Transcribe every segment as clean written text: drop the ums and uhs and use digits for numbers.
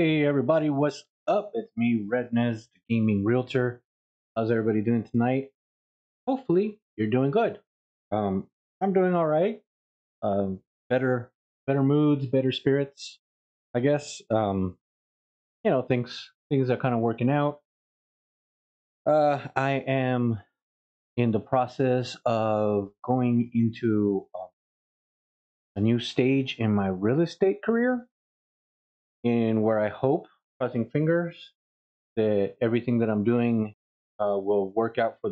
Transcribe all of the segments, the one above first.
Hey everybody, what's up? It's me, Rednez, the gaming realtor. How's everybody doing tonight? Hopefully you're doing good. I'm doing all right. Um, better moods, better spirits. I guess. Things are kind of working out. I am in the process of going into a new stage in my real estate career, in where I hope, crossing fingers, that everything that I'm doing will work out for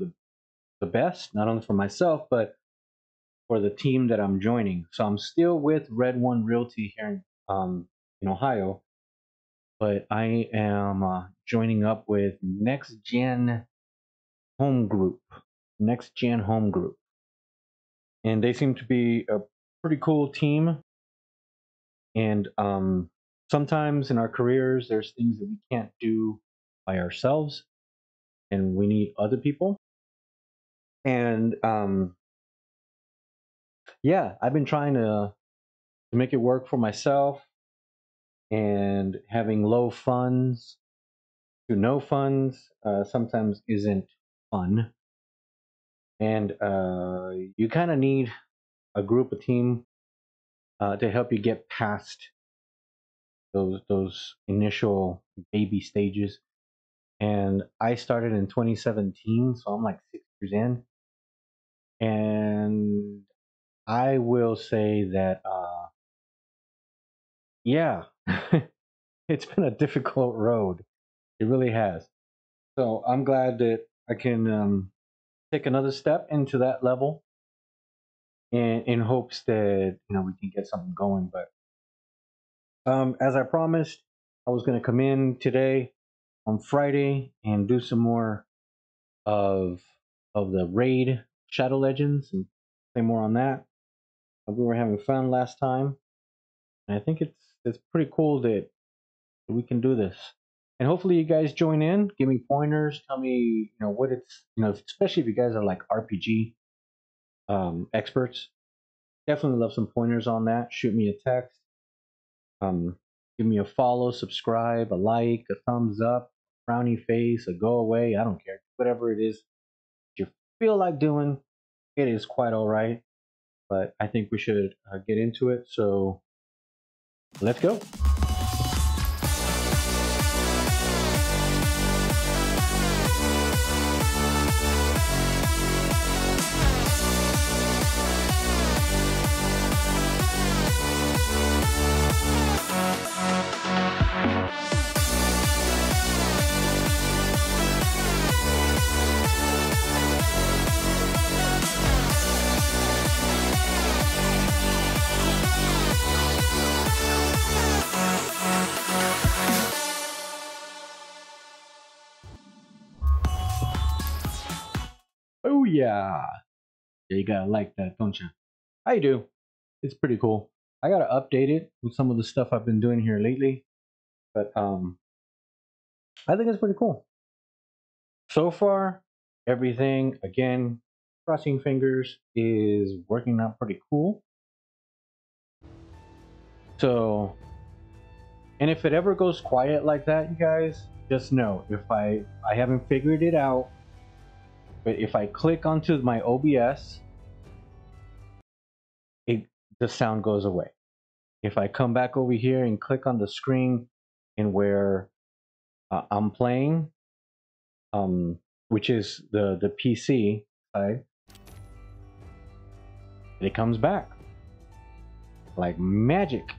the best, not only for myself, but for the team that I'm joining. So I'm still with Red One Realty here in Ohio, but I am joining up with Next Gen Home Group. Next Gen Home Group. And they seem to be a pretty cool team. And sometimes in our careers, there's things that we can't do by ourselves, and we need other people. And yeah, I've been trying to make it work for myself, and having low funds to no funds sometimes isn't fun. And you kind of need a group, a team to help you get past those initial baby stages. And I started in 2017, so I'm like 6 years in. And I will say that, yeah, it's been a difficult road. It really has. So I'm glad that I can take another step into that level, in hopes that we can get something going. But as I promised, I was going to come in today on Friday and do some more of the raid Shadow Legends and play more on that. We were having fun last time, and I think it's pretty cool that we can do this. And hopefully you guys join in, give me pointers, tell me what it's, especially if you guys are like RPG experts. Definitely love some pointers on that. Shoot me a text. Give me a follow, subscribe, a like, a thumbs up, frowny face, a go away. I don't care. Whatever it is you feel like doing, it is quite all right. But I think we should get into it. So let's go. Oh yeah, you gotta like that, don't you? I do. It's pretty cool. I gotta update it with some of the stuff I've been doing here lately, but I think it's pretty cool. So far, everything, again, crossing fingers, is working out pretty cool. So, and if it ever goes quiet like that, you guys, just know, if I haven't figured it out, but if I click onto my OBS, the sound goes away. If I come back over here and click on the screen and where I'm playing, which is the PC side, it comes back like magic.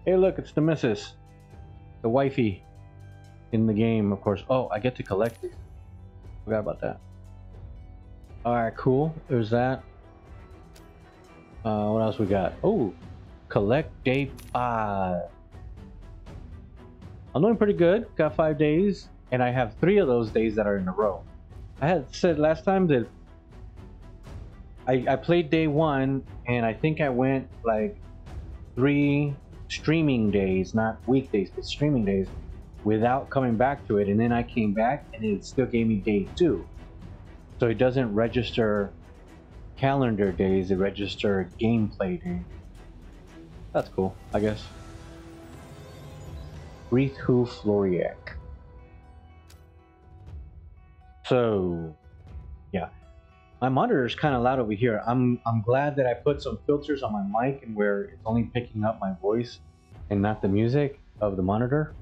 Hey, look, it's the missus, the wifey in the game, of course. Oh, I get to collect it. Forgot about that. All right, cool. There's that. What else we got? Oh, collect day 5. I'm doing pretty good. Got 5 days, and I have 3 of those days that are in a row. I had said last time that I played day 1, and I think I went like 3 streaming days, not weekdays, but streaming days, without coming back to it. And then I came back, and it still gave me day 2. So it doesn't register calendar days, it registers gameplay days. That's cool, I guess. Breathe-Who Floriac. So, yeah. My monitor is kind of loud over here. I'm glad that I put some filters on my mic and where it's only picking up my voice and not the music of the monitor.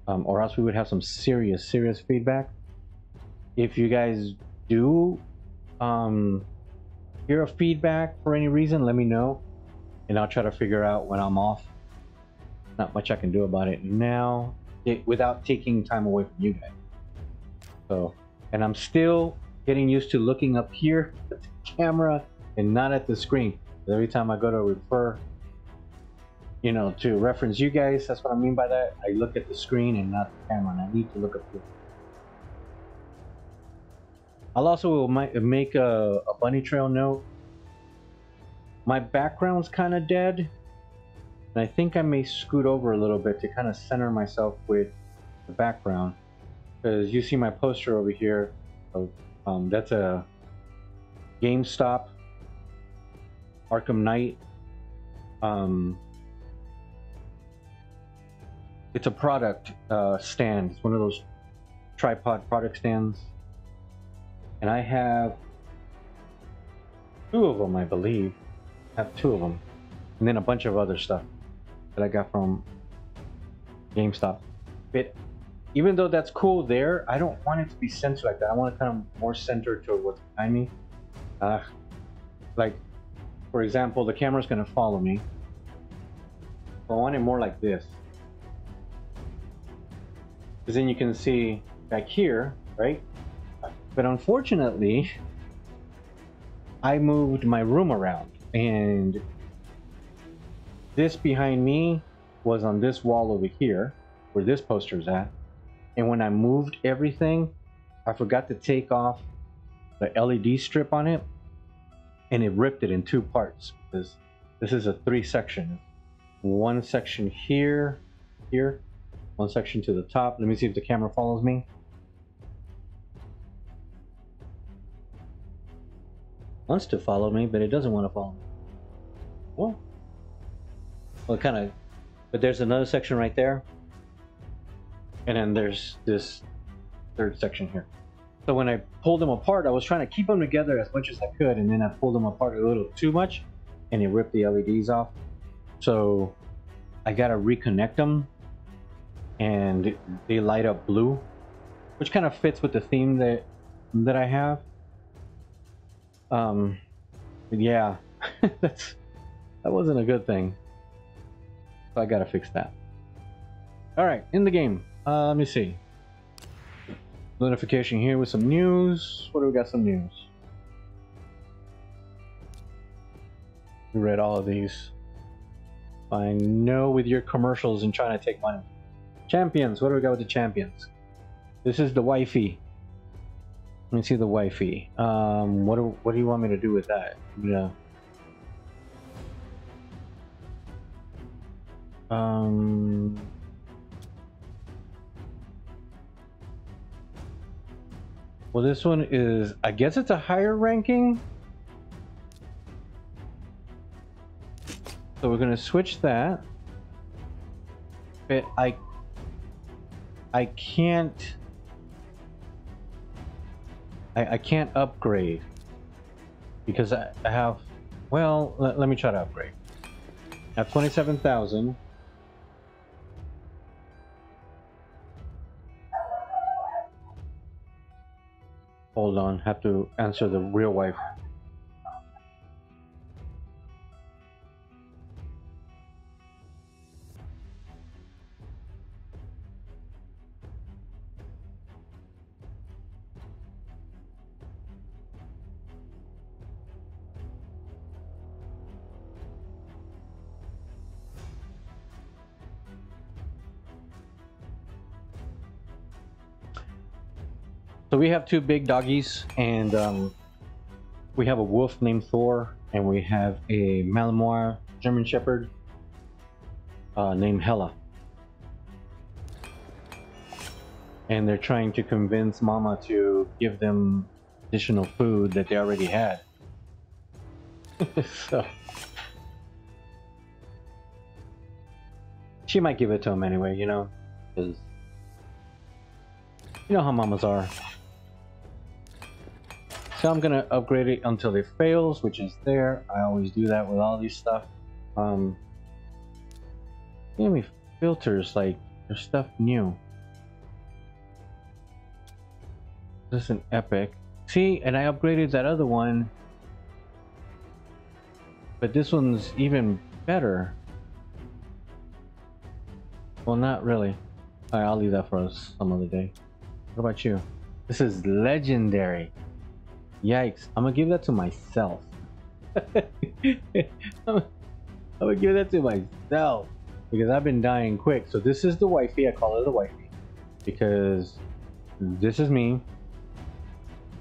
Or else we would have some serious feedback. If you guys do hear a feedback for any reason, let me know, and I'll try to figure out when I'm off. Not much I can do about it now, without taking time away from you guys. So, and I'm still getting used to looking up here at the camera and not at the screen. Every time I go to refer, you know, to reference you guys, that's what I mean by that. I look at the screen and not the camera, and I need to look up here. I'll also make a bunny trail note. My background's kind of dead, and I think I may scoot over a little bit to kind of center myself with the background, because you see my poster over here. That's a GameStop Arkham Knight. It's a product stand. It's one of those tripod product stands. And I have 2 of them, I believe. I have 2 of them. And then a bunch of other stuff that I got from GameStop. But even though that's cool there, I don't want it to be centered like that. I want it kind of more centered to what's behind me. Like, for example, the camera's going to follow me. I want it more like this. Because then you can see back here, right? But unfortunately, I moved my room around, and this behind me was on this wall over here, where this poster is at. And when I moved everything, I forgot to take off the LED strip on it, and it ripped it in 2 parts, because this is a 3-section. One section here, one section to the top. Let me see if the camera follows me. Wants to follow me, but it doesn't want to follow me. Well, it kind of, but there's another section right there, and then there's this 3rd section here. So when I pulled them apart, I was trying to keep them together as much as I could, and then I pulled them apart a little too much, and it ripped the LEDs off. So I gotta reconnect them, and they light up blue, which kind of fits with the theme that I have. But yeah, that wasn't a good thing. So I gotta fix that. All right, in the game. Let me see. Notification here with some news. What do we got? Some news. We read all of these. I know with your commercials and trying to take money. Champions. What do we got with the champions? This is the wifey. Let me see the wifey. What do you want me to do with that? Yeah. Well, this one is, I guess it's a higher ranking. So we're gonna switch that. But I can't. I can't upgrade because I have, well, let me try to upgrade. I have 27,000. Hold on, have to answer the real wife. So we have 2 big doggies, and we have a wolf named Thor, and we have a Malinois German Shepherd named Hella. And they're trying to convince Mama to give them additional food that they already had. So she might give it to them anyway, you know. because you know how mamas are. So I'm gonna upgrade it until it fails, which is there. I always do that with all these stuff. Give me filters, like there's stuff new. This is an epic. See, and I upgraded that other one, but this one's even better. Well, not really. Alright, I'll leave that for us some other day. What about you? This is legendary. Yikes. I'm gonna give that to myself. I'm gonna give that to myself because I've been dying quick. So this is the wifey. I call her the wifey because this is me.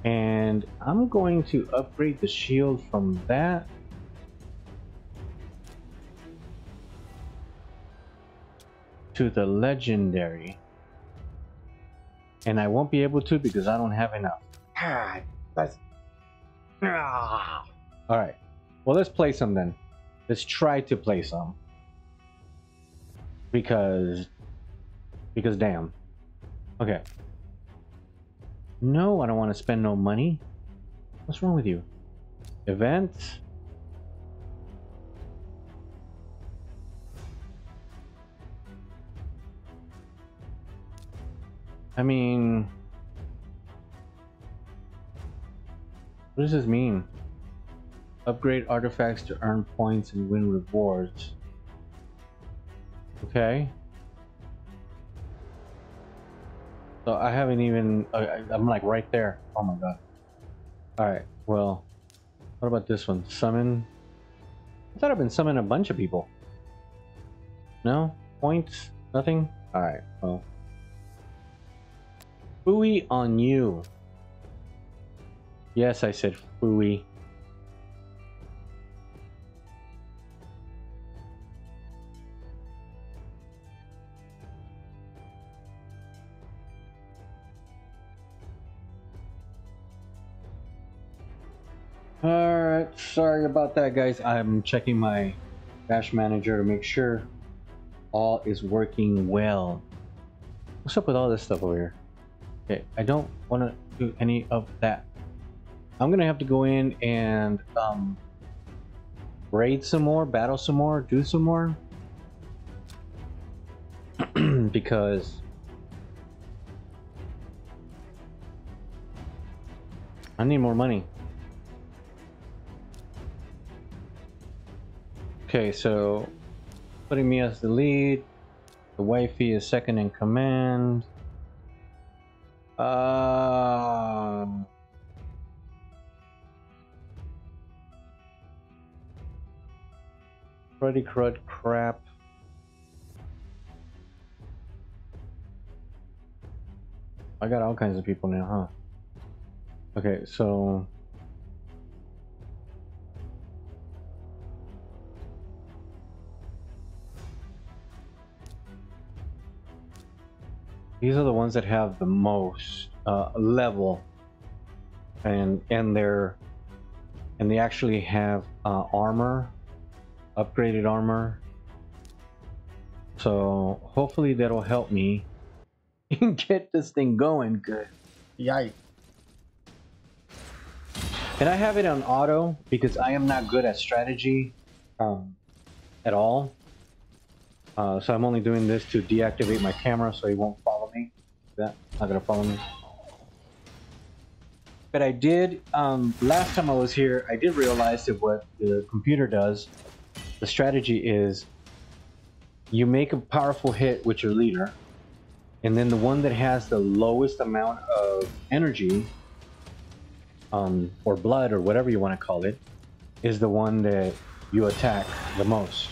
And I'm going to upgrade the shield from that to the legendary. And I won't be able to because I don't have enough. Alright. Well, let's play some then. Let's try to play some. Because damn. Okay. No, I don't want to spend no money. What's wrong with you? Events? I mean, what does this mean? Upgrade artifacts to earn points and win rewards. Okay. So I haven't even, I'm like right there. Oh my god. Alright, well, what about this one? Summon? I thought I've been summoning a bunch of people. No? Points? Nothing? Alright, well. Fooey on you. Yes, I said fooey. Alright, sorry about that, guys. I'm checking my Dash Manager to make sure all is working well. What's up with all this stuff over here? Okay, I don't want to do any of that. I'm gonna have to go in and raid some more, battle some more, do some more. Because I need more money. Okay, so putting me as the lead, the wifey is second in command. Cruddy crud crap. I got all kinds of people now, huh? Okay, so these are the ones that have the most level, and they actually have armor, upgraded armor. So hopefully that'll help me get this thing going good. Yikes. And I have it on auto because I am not good at strategy at all. So I'm only doing this to deactivate my camera so he won't follow me. That not gonna follow me. But I did, last time I was here, I did realize that what the computer does, the strategy is you make a powerful hit with your leader, and then the one that has the lowest amount of energy, or blood, or whatever you want to call it, is the one that you attack the most.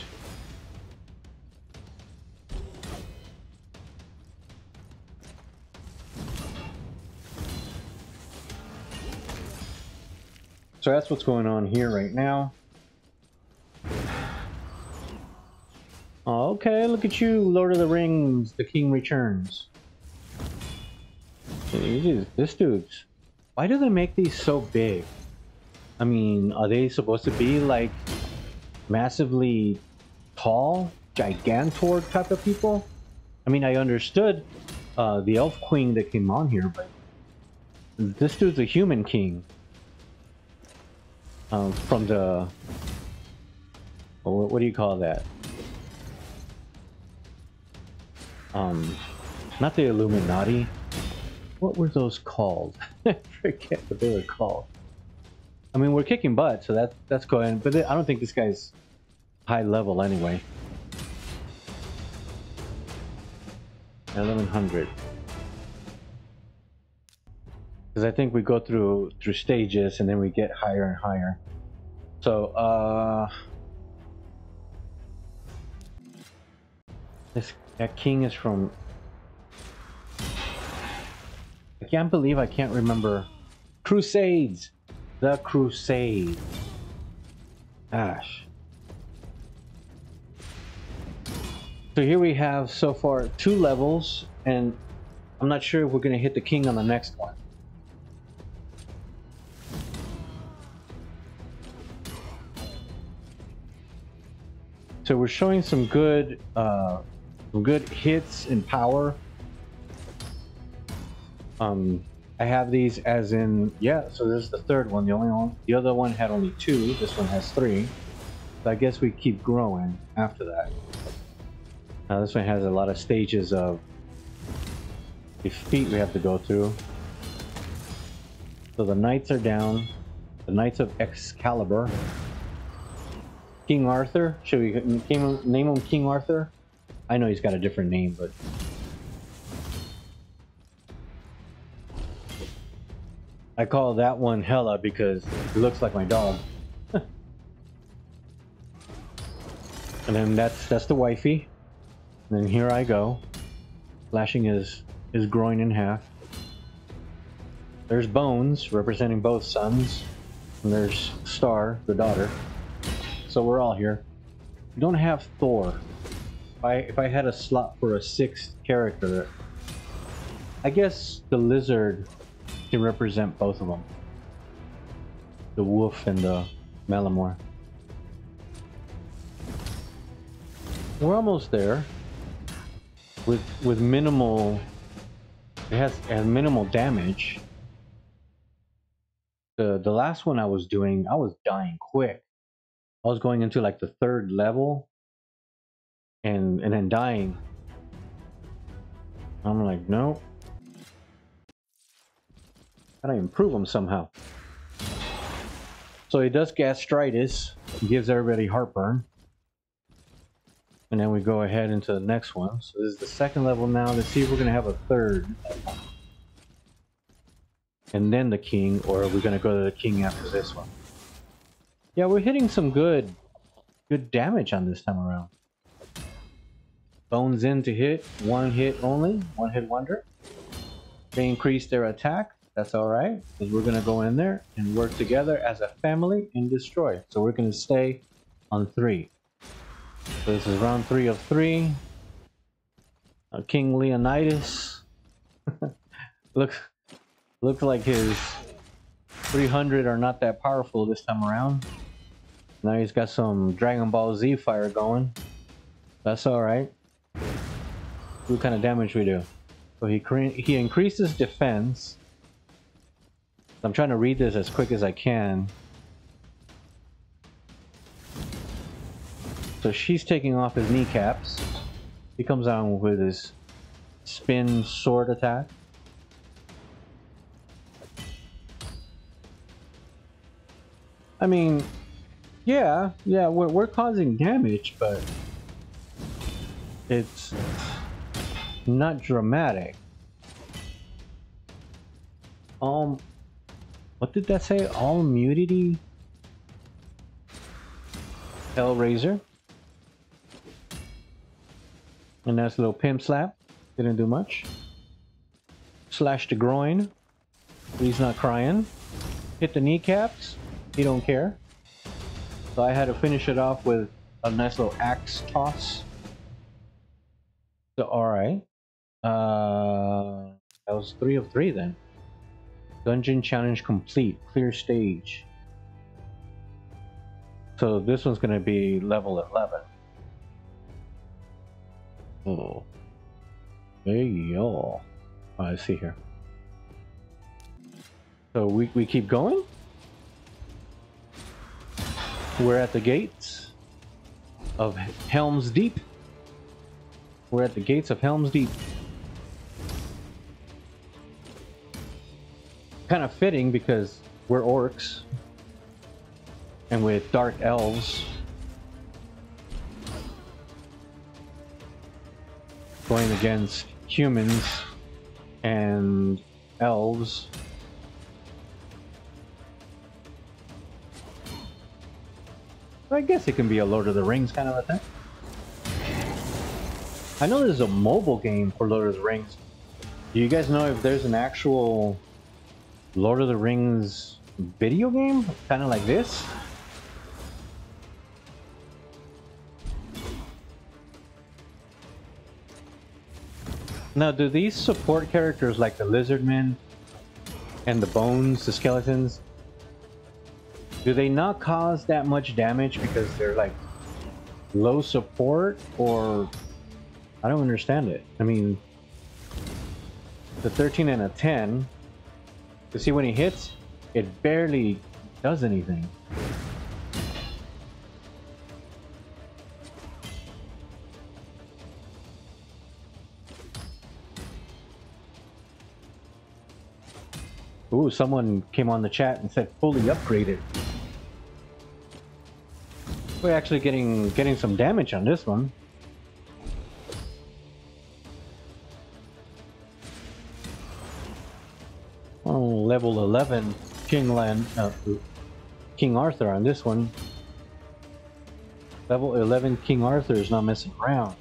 So that's what's going on here right now. Okay, look at you, Lord of the Rings, the King Returns. This dude's... Why do they make these so big? I mean, are they supposed to be like massively tall, gigantor type of people? I mean, I understood the elf queen that came on here, but this dude's a human king. From the... what do you call that? Not the Illuminati. What were those called? I forget what they were called. I mean, we're kicking butt, so that's going. But I don't think this guy's high level anyway. 1100. Because I think we go through stages and then we get higher and higher. So that king is from... I can't believe I can't remember. Crusades! The Crusade. Gosh. So here we have so far 2 levels, and I'm not sure if we're going to hit the king on the next one. So we're showing some good hits in power. I have these as in, yeah, so this is the 3rd one. The other one had only 2. This one has 3. So I guess we keep growing after that. Now this one has a lot of stages of defeat we have to go through. So the knights are down. The Knights of Excalibur. King Arthur. Should we name him King Arthur? I know he's got a different name, but... I call that one Hella because he looks like my dog. And then that's the wifey. And then here I go, slashing his groin in half. There's Bones, representing both sons. And there's Star, the daughter. So we're all here. We don't have Thor. If I had a slot for a 6th character, I guess the lizard can represent both of them. The wolf and the Malamor. We're almost there. With minimal... It has minimal damage. The last one I was doing, I was dying quick. I was going into like the 3rd level. And then dying. I'm like, no. Gotta improve him somehow. So he does gastritis. He gives everybody heartburn. And then we go ahead into the next one. So this is the 2nd level now. Let's see if we're gonna have a 3rd. And then the king, or are we gonna go to the king after this one? Yeah, we're hitting some good damage on this time around. Bones in to hit, 1 hit only, 1 hit wonder. They increase their attack. That's alright, because we're going to go in there and work together as a family and destroy. So we're going to stay on 3. So this is round 3 of 3. King Leonidas. Looks like his 300 are not that powerful this time around. Now he's got some Dragon Ball Z fire going. That's alright. What kind of damage we do? So he increases defense. I'm trying to read this as quick as I can. So she's taking off his kneecaps. He comes out with his spin sword attack. I mean, yeah, we're causing damage, but it's not dramatic. What did that say? All immunity? Hellraiser. And that's a little pimp slap. Didn't do much. Slash the groin. He's not crying. Hit the kneecaps. He don't care. So I had to finish it off with a nice little axe toss. So alright. That was 3 of 3 then. Dungeon challenge complete. Clear stage. So this one's going to be level 11. Oh. Hey, yo. Oh, I see here. So we keep going. We're at the gates of Helm's Deep. We're at the gates of Helm's Deep. Kind of fitting because we're orcs. And with dark elves. Going against humans and elves. I guess it can be a Lord of the Rings kind of a thing. I know there's a mobile game for Lord of the Rings. Do you guys know if there's an actual Lord of the Rings video game? Kind of like this? Now, do these support characters like the Lizardmen and the Bones, the Skeletons, do they not cause that much damage because they're like low support, or I don't understand it. I mean, the 13 and a 10, you see when he hits, it barely does anything. Ooh, someone came on the chat and said fully upgraded. We're actually getting some damage on this one. Oh, level 11 King Arthur on this one. Level 11 King Arthur is not messing around.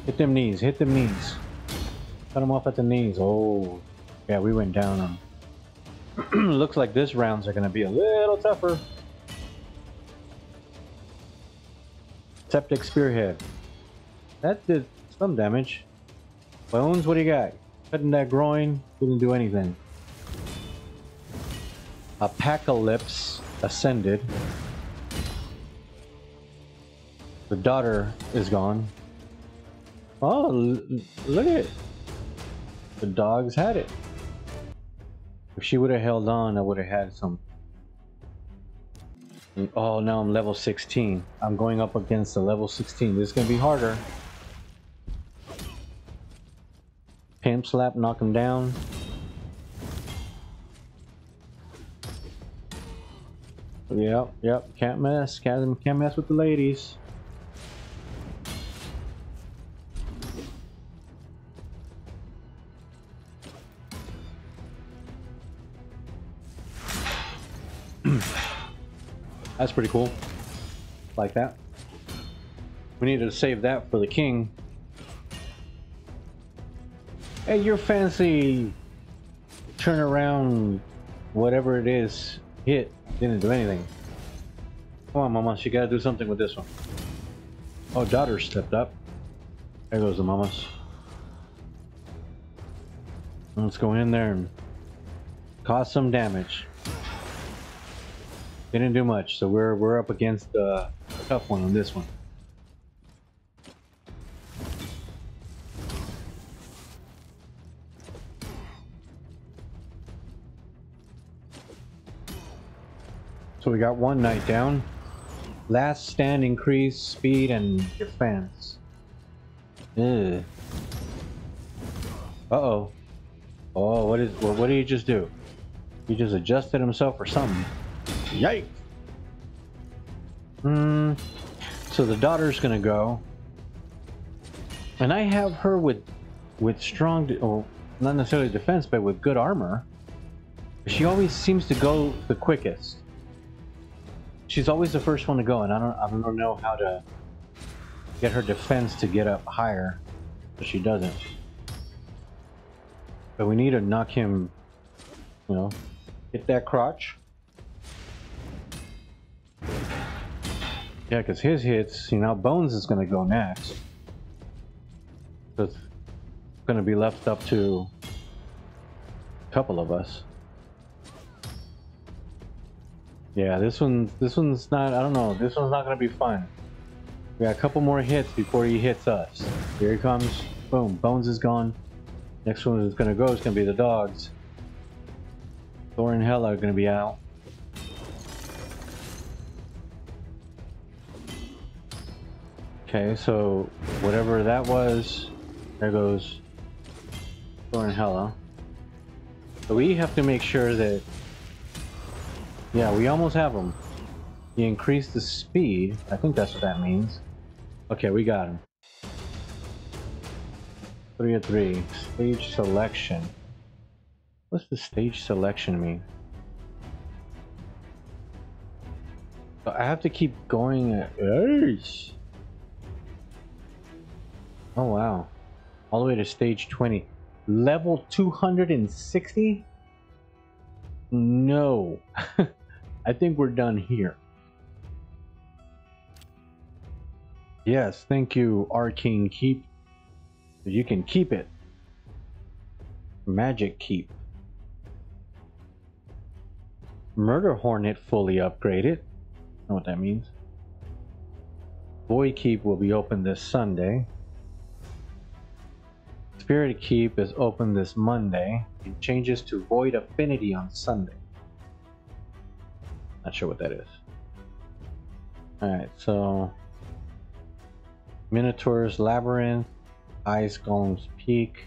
Hit them knees, hit them knees. Cut him off at the knees. Oh, yeah, we went down on. Looks like this rounds are going to be a little tougher. Septic Spearhead. That did some damage. Bones, what do you got? Cutting that groin, didn't do anything. Apocalypse ascended. The daughter is gone. Oh, look at it. The dogs had it. If she would have held on, I would have had some. Oh, now I'm level 16. I'm going up against the level 16. This is going to be harder. Pimp slap, knock him down. Yep. Can't mess with the ladies. That's pretty cool. Like that. We needed to save that for the king. Hey, your fancy turn around, whatever it is, hit didn't do anything. Come on, Mama, she gotta do something with this one. Oh, daughter stepped up. There goes the mamas. Let's go in there and cause some damage. Didn't do much, so we're up against a tough one on this one. So we got one knight down. Last stand increase speed and defense. Ugh. Uh-oh. Oh, what did he just do? He just adjusted himself or something. Yikes! So the daughter's gonna go. And I have her with strong, or not necessarily defense, but with good armor. She always seems to go the quickest. She's always the first one to go, and I don't know how to get her defense to get up higher, but she doesn't. But we need to knock him, you know, hit that crotch. Yeah, because his hits, you know, Bones is going to go next. So it's going to be left up to a couple of us. Yeah, this one's not, I don't know, this one's not going to be fun. We got a couple more hits before he hits us. Here he comes. Boom. Bones is gone. Next one is gonna go is gonna be the dogs. Thor and Hella are gonna be out. Okay, so whatever that was, there goes Thor and Hella. So we have to make sure that, yeah, we almost have them. He increased the speed. I think that's what that means. Okay, we got him. 3 of 3. Stage selection. What's the stage selection mean? So I have to keep going. Oh wow. All the way to stage 20. Level 260? No. I think we're done here. Yes, thank you, Arcane Keep. You can keep it. Magic Keep. Murder Hornet fully upgraded. Know what that means. Void Keep will be open this Sunday. Spirit Keep is open this Monday. It changes to Void Affinity on Sunday. Not sure what that is. Alright, so Minotaur's Labyrinth, Ice Golem's Peak.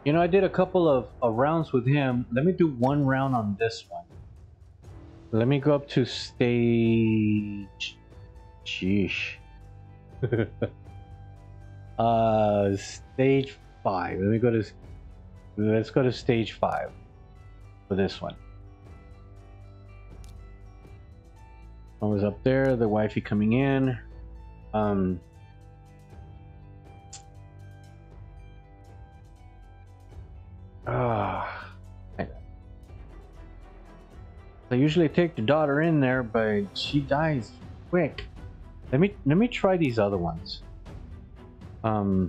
You know, I did a couple of rounds with him. Let me do one round on this one. Let me go up to stage... Sheesh. Stage 5. Let's go to stage 5 for this one. I was up there, the wifey coming in. I usually take the daughter in there, but she dies quick. Let me try these other ones. I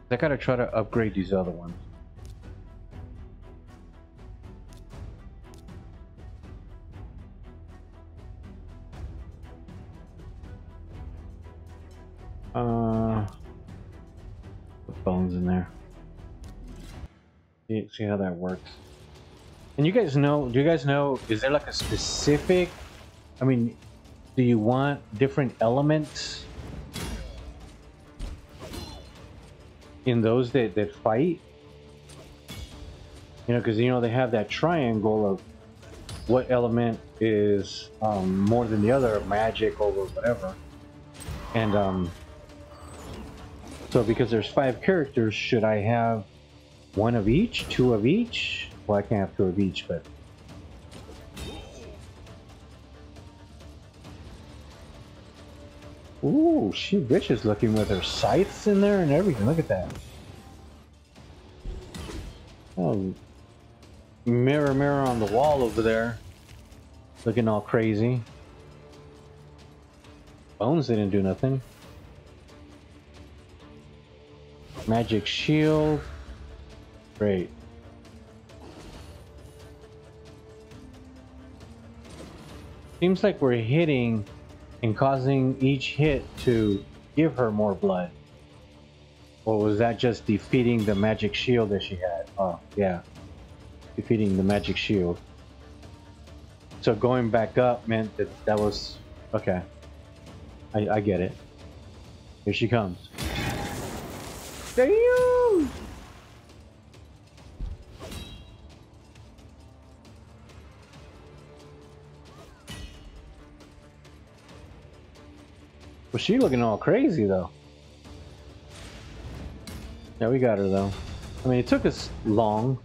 gotta try to upgrade these other ones. Put bones in there. See how that works. And you guys know, do you guys know, is there like a specific, I mean, do you want different elements in those that fight? You know, because you know they have that triangle of what element is more than the other, magic or whatever. And so because there's 5 characters, should I have 1 of each, 2 of each? Well, I can't have 2 of each, but ooh, she bitch looking with her scythes in there and everything. Look at that. Oh, mirror, mirror on the wall over there, looking all crazy. Bones didn't do nothing. Magic shield. Great. Seems like we're hitting and causing each hit to give her more blood. Or was that just defeating the magic shield that she had? Oh, yeah. Defeating the magic shield. So going back up meant that was... Okay. I get it. Here she comes. Damn! Well, she looking all crazy though. Yeah, we got her though. I mean, it took us long.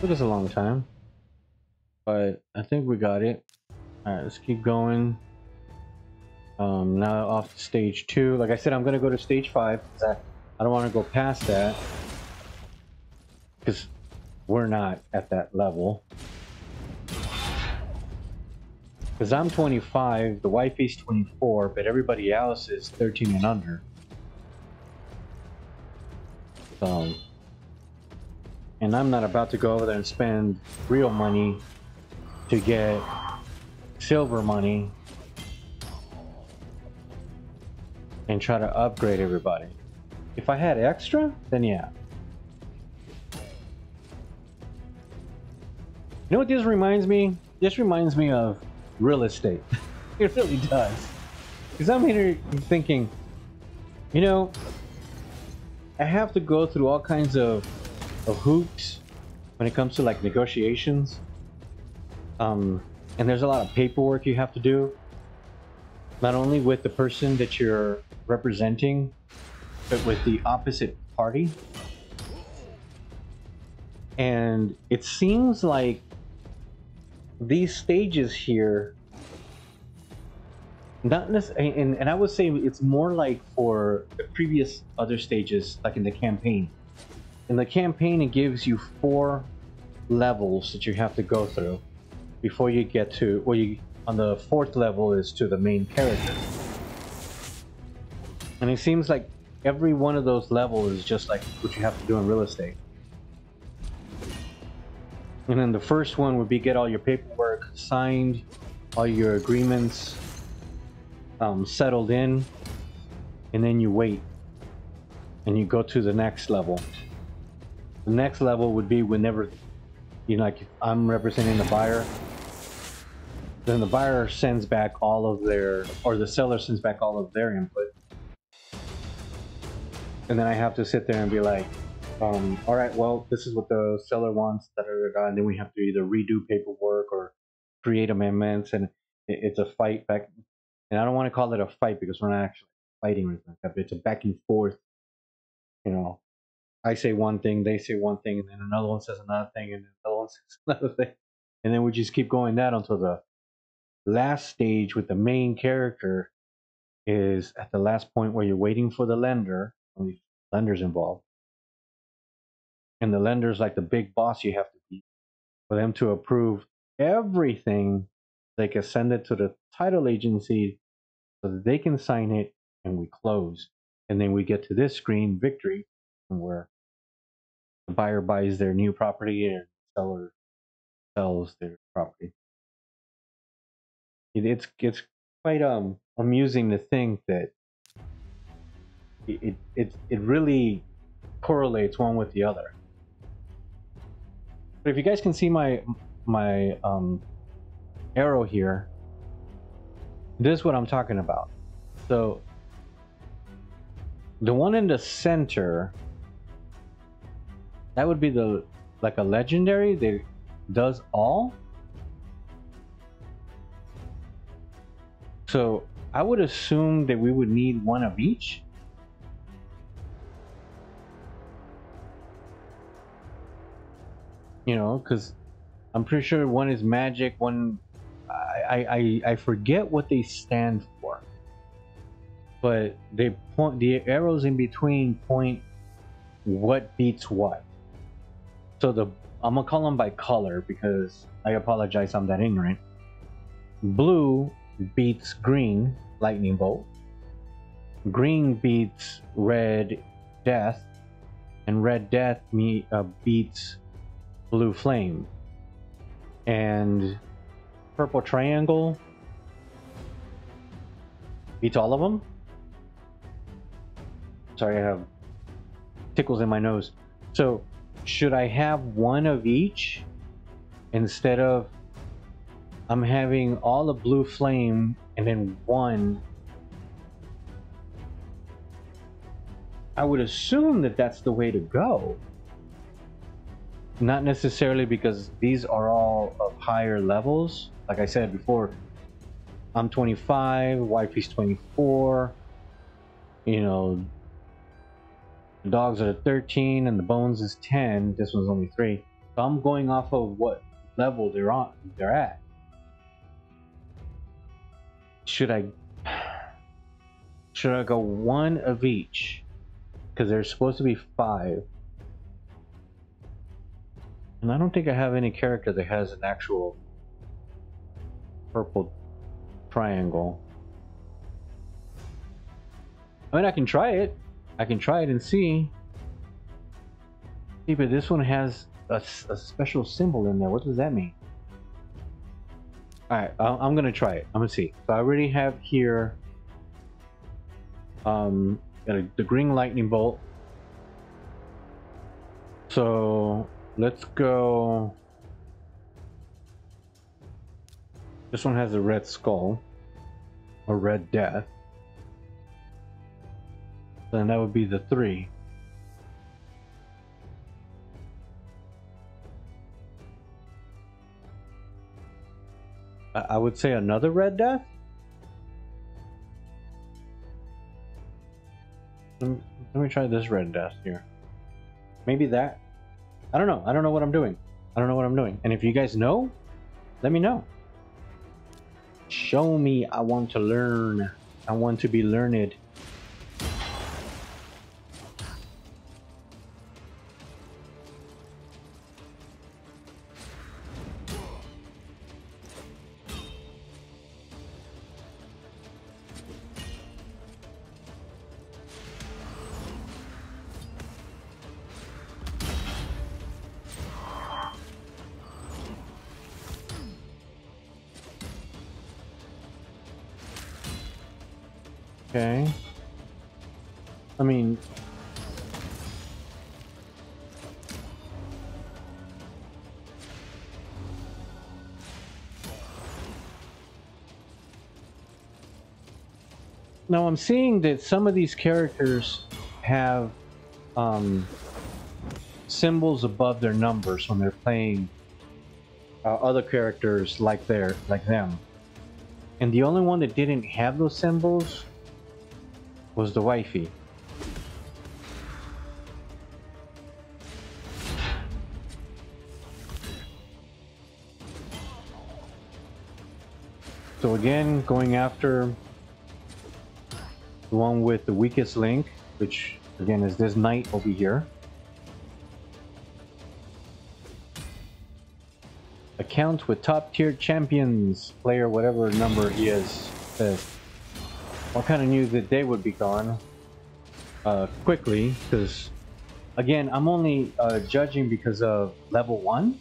Took us a long time. But I think we got it. Alright, let's keep going. Now off to stage 2. Like I said, I'm gonna go to stage 5. I don't want to go past that. Because we're not at that level. Because I'm 25, the wifey's 24, but everybody else is 13 and under. So, and I'm not about to go over there and spend real money to get silver money and try to upgrade everybody. If I had extra, then yeah. You know what this reminds me? This reminds me of real estate. It really does. Because I'm here thinking, you know, I have to go through all kinds of hoops when it comes to like negotiations. And there's a lot of paperwork you have to do. Not only with the person that you're representing, but with the opposite party. And it seems like these stages here, not necessarily, and I would say it's more like for the previous other stages, like in the campaign. In the campaign, it gives you 4 levels that you have to go through before you get to, well, you, on the 4th level is to the main character. And it seems like every one of those levels is just like what you have to do in real estate. And then the first one would be get all your paperwork signed, all your agreements settled in, and then you wait and you go to the next level. The next level would be whenever, you know, like if I'm representing the buyer, then the buyer sends back all of their, or the seller sends back all of their input. And then I have to sit there and be like, all right, well, this is what the seller wants, da, da, da, da, and then we have to either redo paperwork or create amendments, and it's a fight back. And I don't want to call it a fight because we're not actually fighting with that, but it's a back and forth. You know, I say one thing, they say one thing, and then another one says another thing, and then another one says another thing, and then we just keep going that until the last stage with the main character is at the last point where you're waiting for the lender. Only lender's involved. And the lender's like the big boss you have to be for them to approve everything. They can send it to the title agency so that they can sign it, and we close. And then we get to this screen, victory, where the buyer buys their new property and the seller sells their property. It's quite amusing to think that it really correlates one with the other. But if you guys can see my arrow here, this is what I'm talking about. So the one in the center, that would be the, like a legendary that does all. So I would assume that we would need one of each. You know, because I'm pretty sure one is magic, one I forget what they stand for, but they point, the arrows in between point what beats what. So I'm gonna call them by color because I apologize, I'm that ignorant. Blue beats green, lightning bolt. Green beats red, death, and red death beats blue flame. And purple triangle beats all of them. Sorry, I have tickles in my nose. So should I have one of each instead of I'm having all the blue flame and then one? I would assume that that's the way to go. Not necessarily because these are all of higher levels. Like I said before, I'm 25, wifey's 24. You know, the dogs are 13 and the bones is 10. This one's only 3. So I'm going off of what level they're at. Should I go one of each? Because there's supposed to be 5. And I don't think I have any character that has an actual purple triangle. I mean, I can try it. I can try it and see. See, but this one has a special symbol in there. What does that mean? All right, I'm gonna try it. I'm gonna see. So I already have here the green lightning bolt. So let's go. This one has a red skull, a red death. Then that would be the 3. I would say another red death. Let me try this red death here. Maybe that. I don't know. I don't know what I'm doing. I don't know what I'm doing. And if you guys know, let me know. Show me. I want to learn. I want to be learned. Okay. I mean, now I'm seeing that some of these characters have symbols above their numbers when they're playing other characters like them. And the only one that didn't have those symbols was the wifey. So again, going after the one with the weakest link, which again is this knight over here. Account with top tier champions, player whatever number he is says. I kind of knew that they would be gone quickly, because again, I'm only judging because of level 1.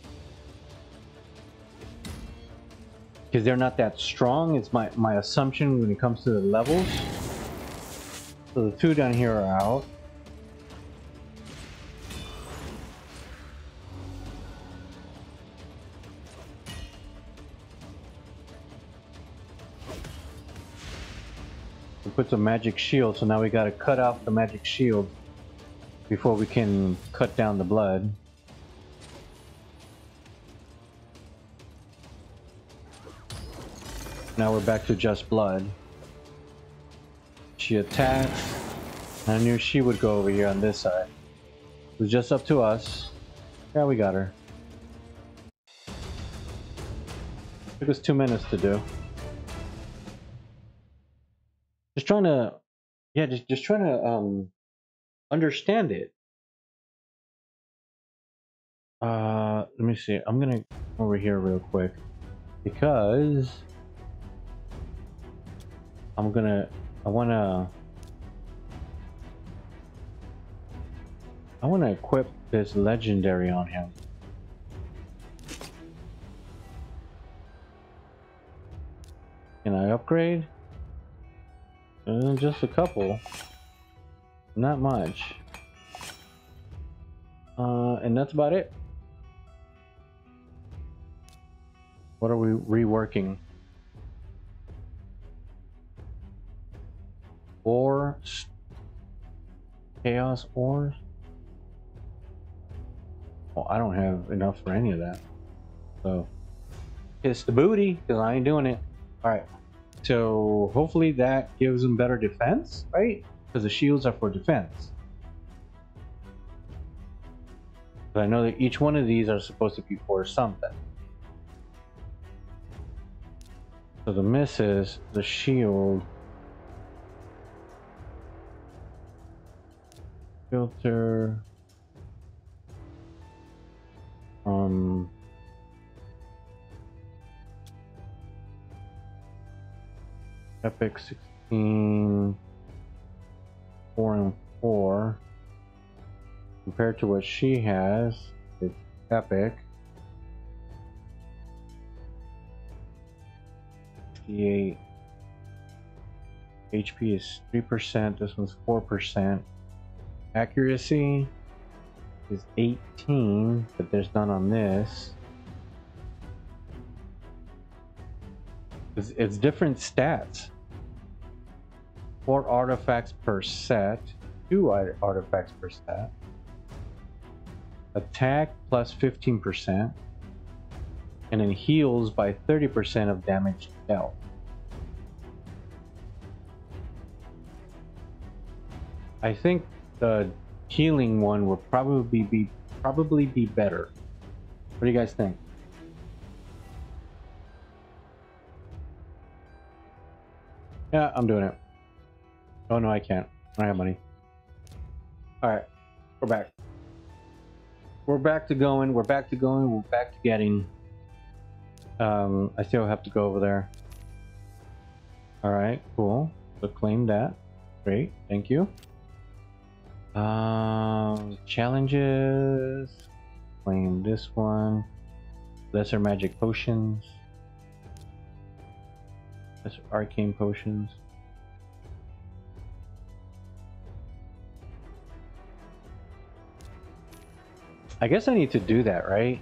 Because they're not that strong. It's my assumption when it comes to the levels. So the 2 down here are out. We put some magic shield, so now we gotta cut off the magic shield before we can cut down the blood. Now we're back to just blood. She attacks. I knew she would go over here on this side. It was just up to us. Yeah, we got her. Took us 2 minutes to do. Just trying to, yeah, just trying to understand it. Let me see. I'm gonna go over here real quick because I wanna equip this legendary on him. Can I upgrade? Just a couple, not much. And that's about it. What are we reworking? Ores, chaos ores. Well, I don't have enough for any of that, so it's the booty because I ain't doing it. All right, so hopefully that gives them better defense, right? Because the shields are for defense. But I know that each one of these are supposed to be for something. So the miss is the shield. Filter. Epic 16, 4 and 4. Compared to what she has, it's epic. 58. HP is 3%. This one's 4%. Accuracy is 18, but there's none on this. It's different stats. 4 artifacts per set. 2 artifacts per set. Attack plus 15%. And then heals by 30% of damage dealt. I think the healing one will probably be better. What do you guys think? Yeah, I'm doing it. Oh no, I can't. I don't have money. Alright, we're back. We're back to going. We're back to going. We're back to getting. I still have to go over there. Alright, cool. So claim that. Great, thank you. Challenges. Claim this one. Lesser magic potions. Lesser arcane potions. I guess I need to do that, right?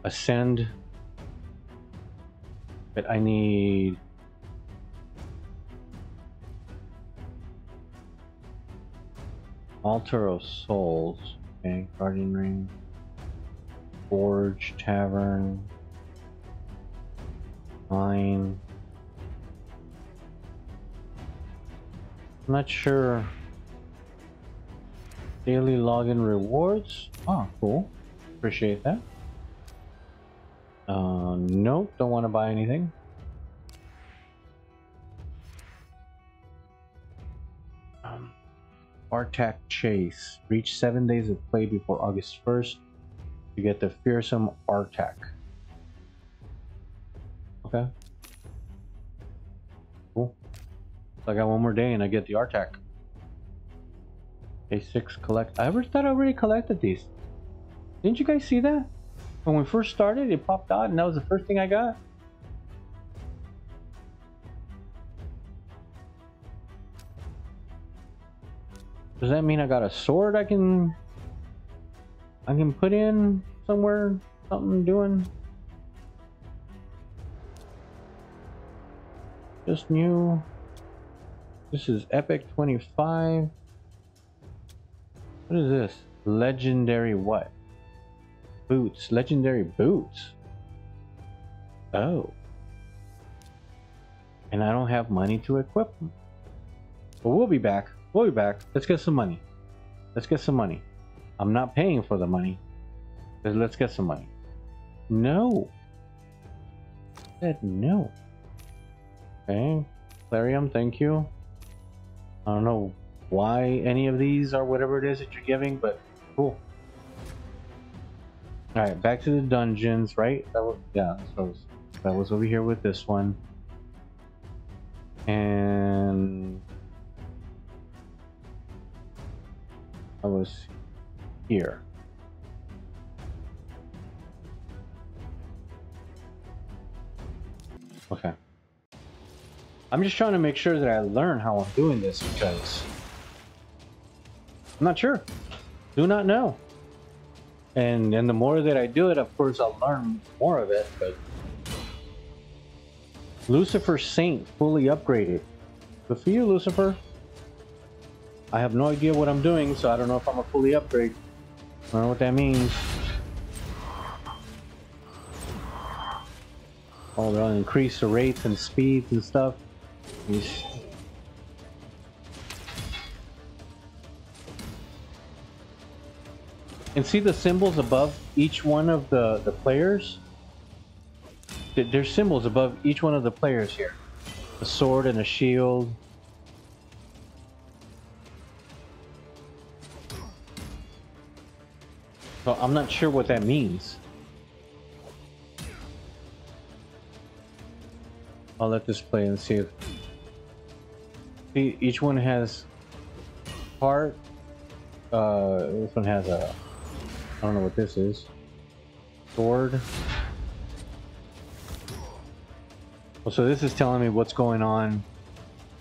Ascend. But I need... Altar of Souls. Okay, Guardian Ring. Forge, Tavern. Mine. I'm not sure. Daily login rewards. Oh, cool. Appreciate that. Nope, don't want to buy anything. Artac Chase. Reach 7 days of play before August 1st to get the fearsome Artac. Okay. Cool. So I got one more day and I get the Artac. A6 collect. I thought I already collected these. Didn't you guys see that? When we first started, it popped out and that was the first thing I got. Does that mean I got a sword I can put in somewhere? Something doing? Just new. This is Epic 25. What is this? Legendary what? Boots. Legendary boots. Oh. And I don't have money to equip them. But we'll be back. We'll be back. Let's get some money. Let's get some money. I'm not paying for the money. Let's get some money. No. I said no. Okay. Clarium, thank you. I don't know why any of these are whatever it is that you're giving, but cool. Alright, back to the dungeons, right? That was, yeah, that was over here with this one. And I was here. Okay. I'm just trying to make sure that I learn how I'm doing this because I'm not sure. Do not know. And the more that I do it, of course, I'll learn more of it. But Lucifer Saint fully upgraded. Good for you, Lucifer. I have no idea what I'm doing, so I don't know if I'm a fully upgrade. I don't know what that means. Oh, they'll increase the rates and speeds and stuff. And see the symbols above each one of the players? There's symbols above each one of the players here. A sword and a shield. So I'm not sure what that means. I'll let this play and see if... See, each one has part. This one has a... I don't know what this is. Sword. Well, so this is telling me what's going on.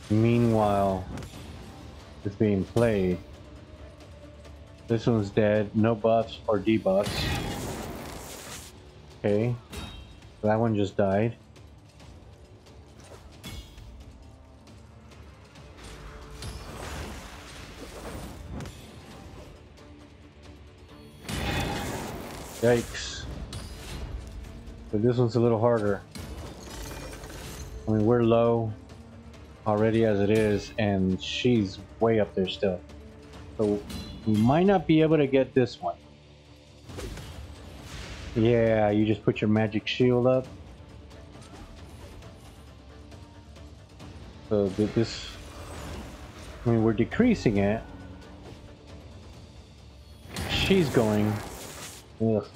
Meanwhile, it's being played. This one's dead. No buffs or debuffs. Okay. That one just died. Yikes. But this one's a little harder. I mean, we're low already as it is, and she's way up there still. So we might not be able to get this one. Yeah, you just put your magic shield up. So this, I mean, we're decreasing it. She's going. Ugh.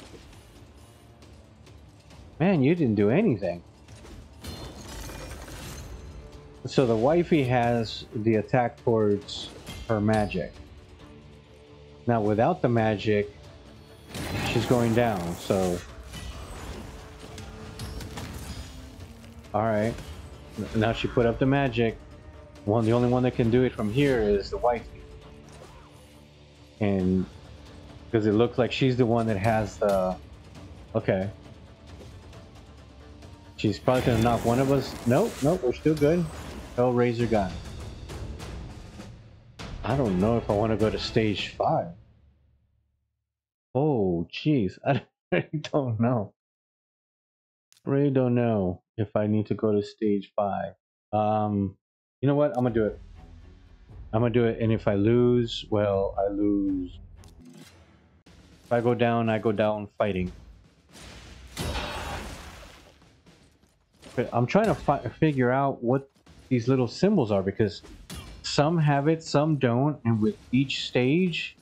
Man, you didn't do anything. So the wifey has the attack towards her magic. Now without the magic, she's going down, so... Alright. Now she put up the magic. The only one that can do it from here is the wifey. And... because it looks like she's the one that has the... Okay. She's probably gonna knock one of us. Nope, we're still good. Oh, razor gun. I don't know if I want to go to stage 5. Oh, jeez. I really don't know. Really don't know if I need to go to stage 5. You know what? I'm gonna do it. I'm gonna do it, and if I lose, well, I lose. If I go down fighting. But I'm trying to figure out what these little symbols are, because some have it, some don't, and with each stage,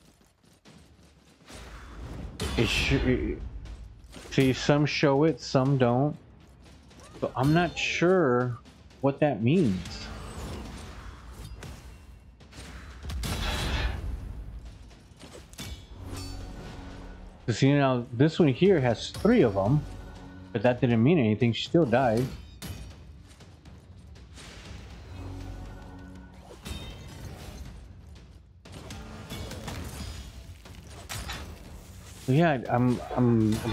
see, some show it, some don't. So I'm not sure what that means. Because, you know, this one here has 3 of them, but that didn't mean anything. She still died. So yeah, I'm a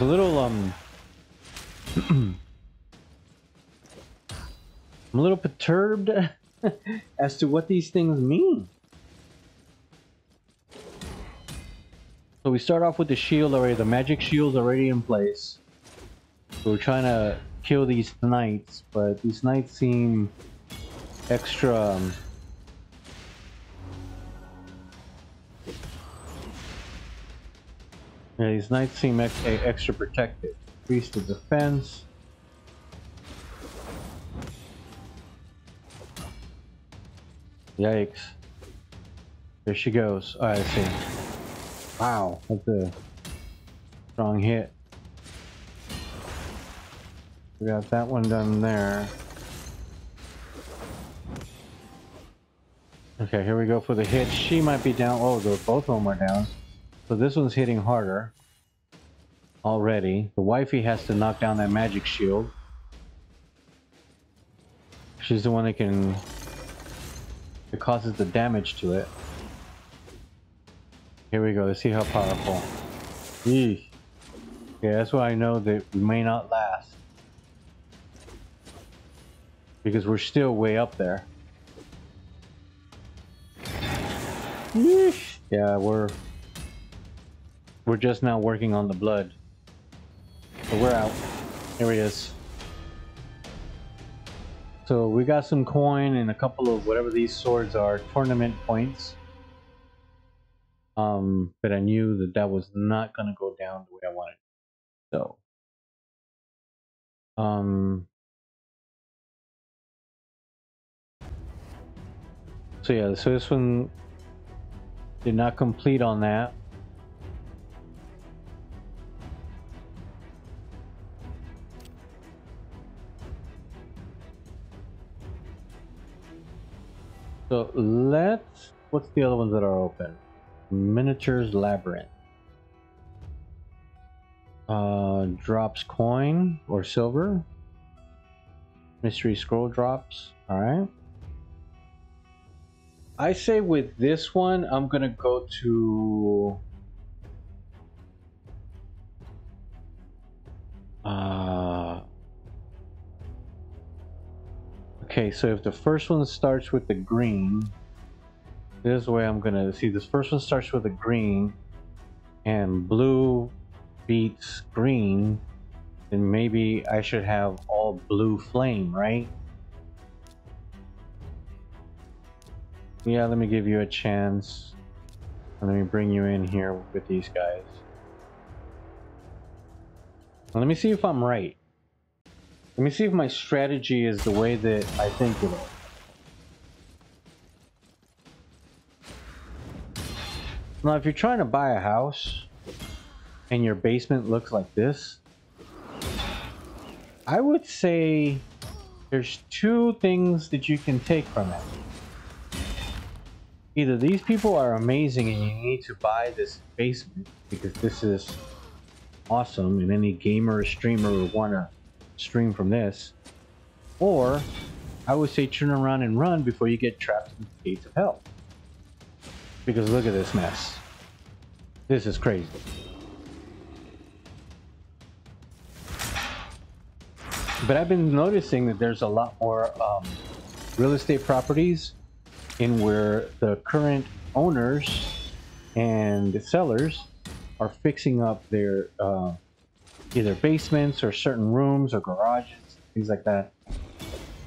little I'm a little perturbed as to what these things mean. So we start off with the shield already. The magic shield's already in place. So we're trying to kill these knights, but these knights seem extra. Yeah, these knights seem extra protected. Increase the defense. Yikes. There she goes. Alright, let's see. Wow, that's a strong hit. We got that one done there. Okay, here we go for the hit. She might be down. Oh, both of them are down. So this one's hitting harder already. The wifey has to knock down that magic shield. She's the one that causes the damage to it. Here we go. Let's see how powerful. Eesh. Yeah, that's why I know that we may not last. Because we're still way up there. Eesh. Yeah, we're just now working on the blood. So we're out. Here he is. So we got some coin and a couple of whatever these swords are, tournament points. But I knew that was not gonna go down the way I wanted. So so yeah, so this one did not complete on that. So what's the other ones that are open? Miniatures Labyrinth. Drops coin or silver. Mystery scroll drops. All right. I say with this one, I'm gonna go to okay, so if the first one starts with the green, this is the way I'm gonna see. This first one starts with a green and blue beats green, then maybe I should have all blue flame, right? Yeah, let me give you a chance. Let me bring you in here with these guys. Let me see if I'm right. Let me see if my strategy is the way that I think it is. Now, if you're trying to buy a house and your basement looks like this, I would say there's two things that you can take from it. Either these people are amazing and you need to buy this basement because this is awesome and any gamer or streamer would want to stream from this, or I would say turn around and run before you get trapped in the gates of hell. Because look at this mess. This is crazy. But I've been noticing that there's a lot more real estate properties in where the current owners and the sellers are fixing up their either basements or certain rooms or garages, things like that,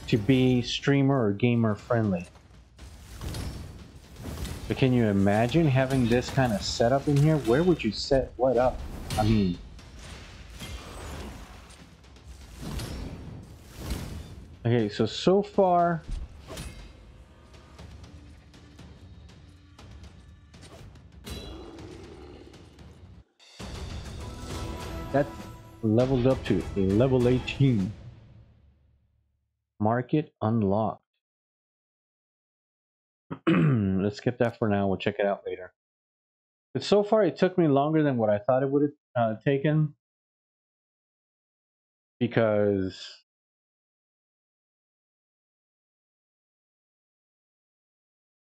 to be streamer or gamer friendly. But can you imagine having this kind of setup in here? Where would you set what up? I mean, okay, so far that's leveled up to level 18. Market unlocked. Let's skip that for now. We'll check it out later. But so far, it took me longer than what I thought it would have taken. Because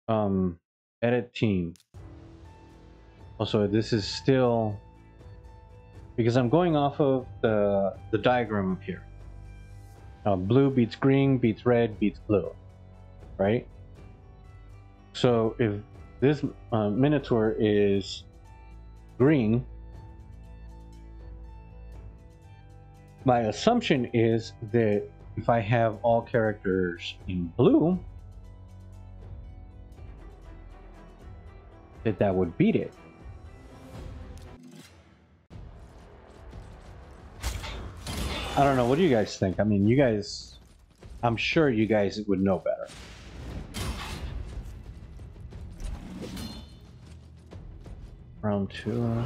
edit team. Also, this is still because I'm going off of the diagram up here. Blue beats green, beats red, beats blue, right? So if this Minotaur is green, my assumption is that if I have all characters in blue, that would beat it. I don't know. What do you guys think? I mean, you guys, I'm sure you guys would know better. Round 2.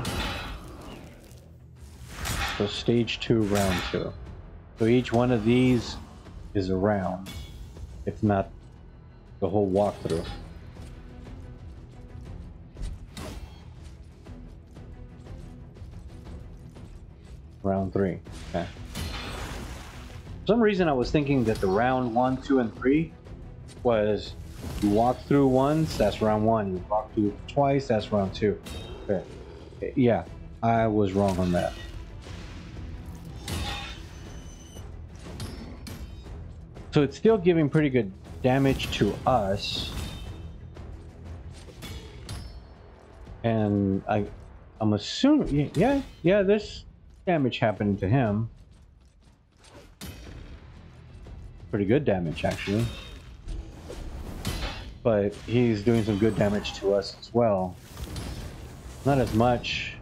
So stage 2, round 2. So each one of these is a round. It's not the whole walkthrough. Round 3. Okay. For some reason I was thinking that the round 1, 2, and 3 was you walk through once, that's round 1. You walk through twice, that's round 2. Okay. Yeah, I was wrong on that. So it's still giving pretty good damage to us. And I'm assuming, yeah, this damage happened to him. Pretty good damage, actually. But he's doing some good damage to us as well. Not as much.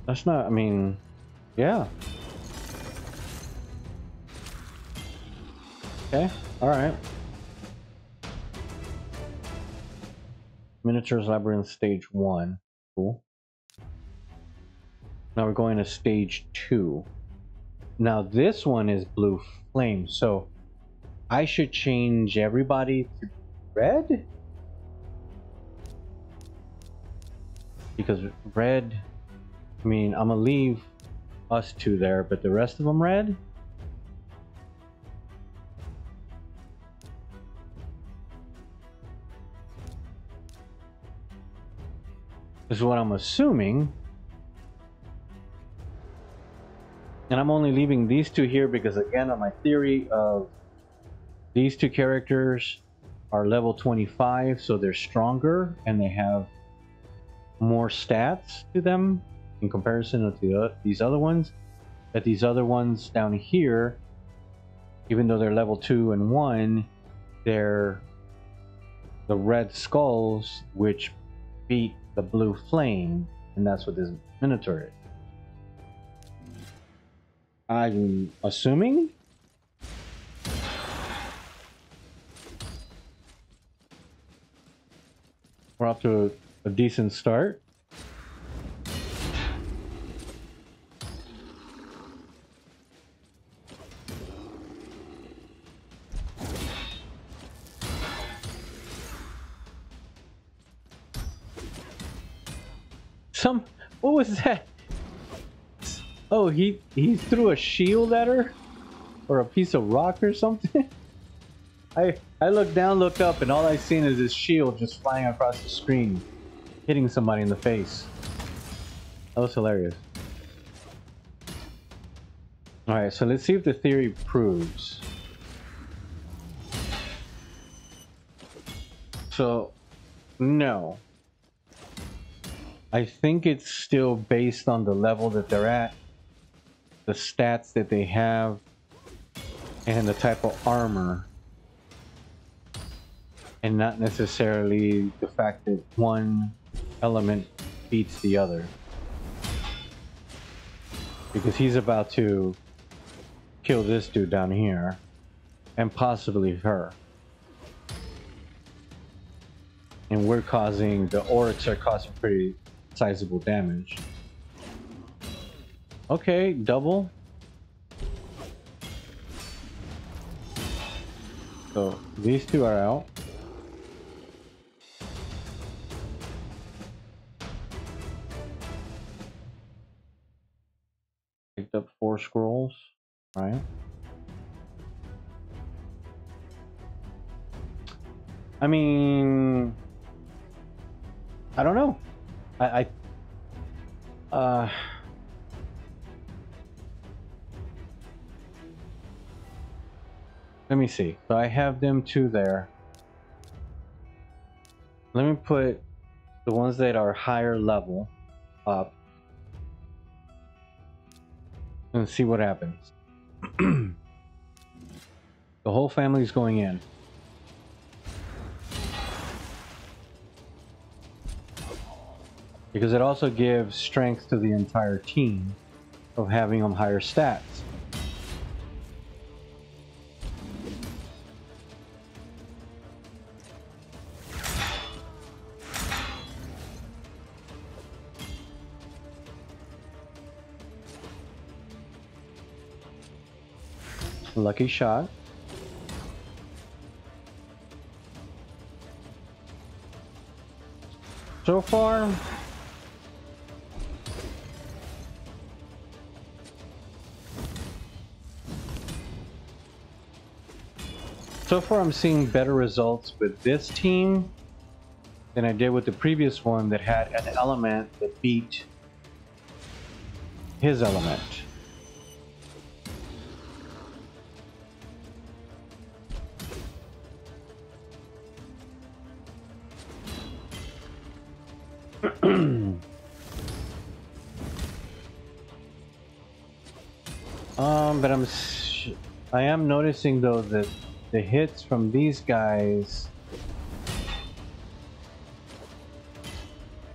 That's not, I mean, yeah. Okay, alright. Miniatures Labyrinth Stage 1. Cool. Now we're going to Stage 2. Now this one is blue flame, so I should change everybody to red? Because red, I mean, I'm gonna leave us two there, but the rest of them red? Is what I'm assuming. And I'm only leaving these two here because, again, on my theory of these two characters are level 25, so they're stronger and they have more stats to them in comparison to these other ones. That these other ones down here, even though they're level 2 and 1, they're the red skulls, which beat the blue flame, and that's what this Minotaur is. I'm assuming. We're off to a decent start. What was that? Oh, he threw a shield at her? Or a piece of rock or something? I looked down, looked up, and all I seen is this shield just flying across the screen, hitting somebody in the face. That was hilarious. Alright, so let's see if the theory proves. So, no. I think it's still based on the level that they're at, the stats that they have, and the type of armor. And not necessarily the fact that one element beats the other. Because he's about to kill this dude down here, and possibly her. And we're causing, the orcs are causing pretty sizable damage. Okay, double. So these two are out. Picked up 4 scrolls, right? I mean, I don't know. Let me see. So I have them 2 there. Let me put the ones that are higher level up and see what happens. The whole family's going in. Because it also gives strength to the entire team of having them higher stats. Lucky shot. So far, I'm seeing better results with this team than I did with the previous one that had an element that beat his element. But I am noticing though that the hits from these guys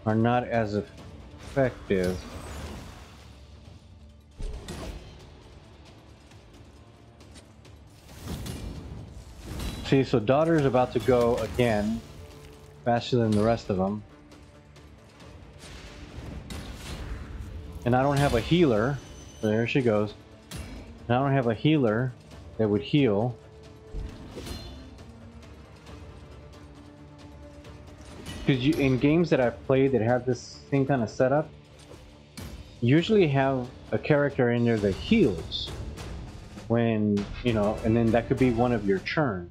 are not as effective. See, so daughter's about to go again, faster than the rest of them. And I don't have a healer. So there she goes. And I don't have a healer that would heal. Because in games that I've played that have this same kind of setup, usually have a character in there that heals when, you know, and then that could be one of your churns.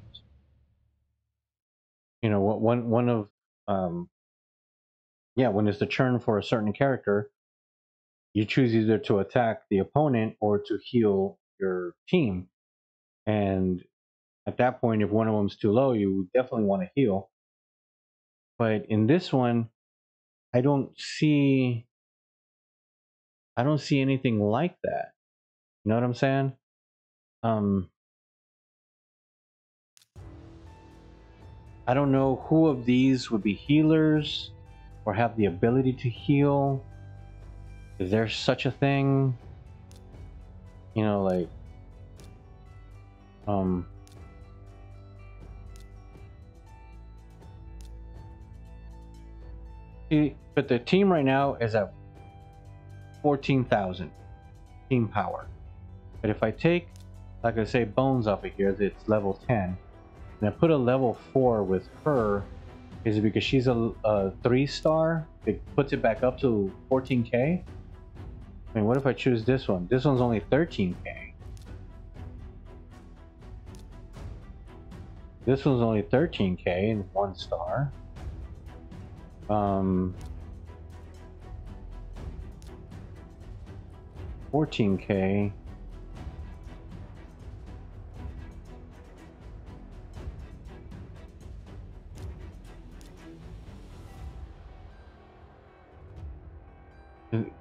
You know, one of yeah, when it's the churn for a certain character, you choose either to attack the opponent or to heal your team. And at that point, if one of them's too low, you definitely want to heal. But in this one, I don't see anything like that. You know what I'm saying? I don't know who of these would be healers or have the ability to heal. Is there such a thing? You know, like but the team right now is at 14,000 team power. But if I take, like I say, Bones off of here, it's level 10, and I put a level 4 with her, is it because she's a 3-star? It puts it back up to 14k? I mean, what if I choose this one? This one's only 13k. This one's only 13k and 1 star. 14k.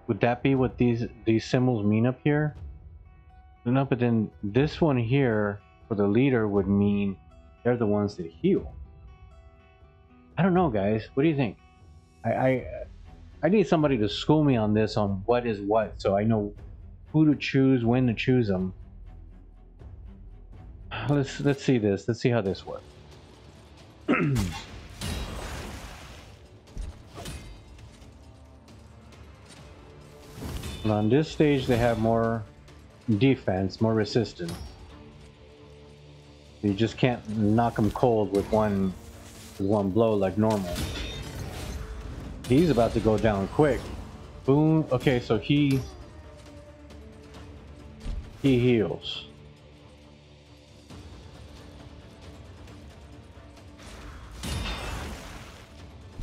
Would that be what these symbols mean up here? No, but then this one here for the leader would mean they're the ones that heal. I don't know, guys. What do you think? I need somebody to school me on this, on what is what, so I know who to choose, when to choose them. Let's see this. Let's see how this works. On this stage, they have more defense, more resistance. You just can't knock them cold with one blow like normal. He's about to go down quick. Boom. Okay, so he heals.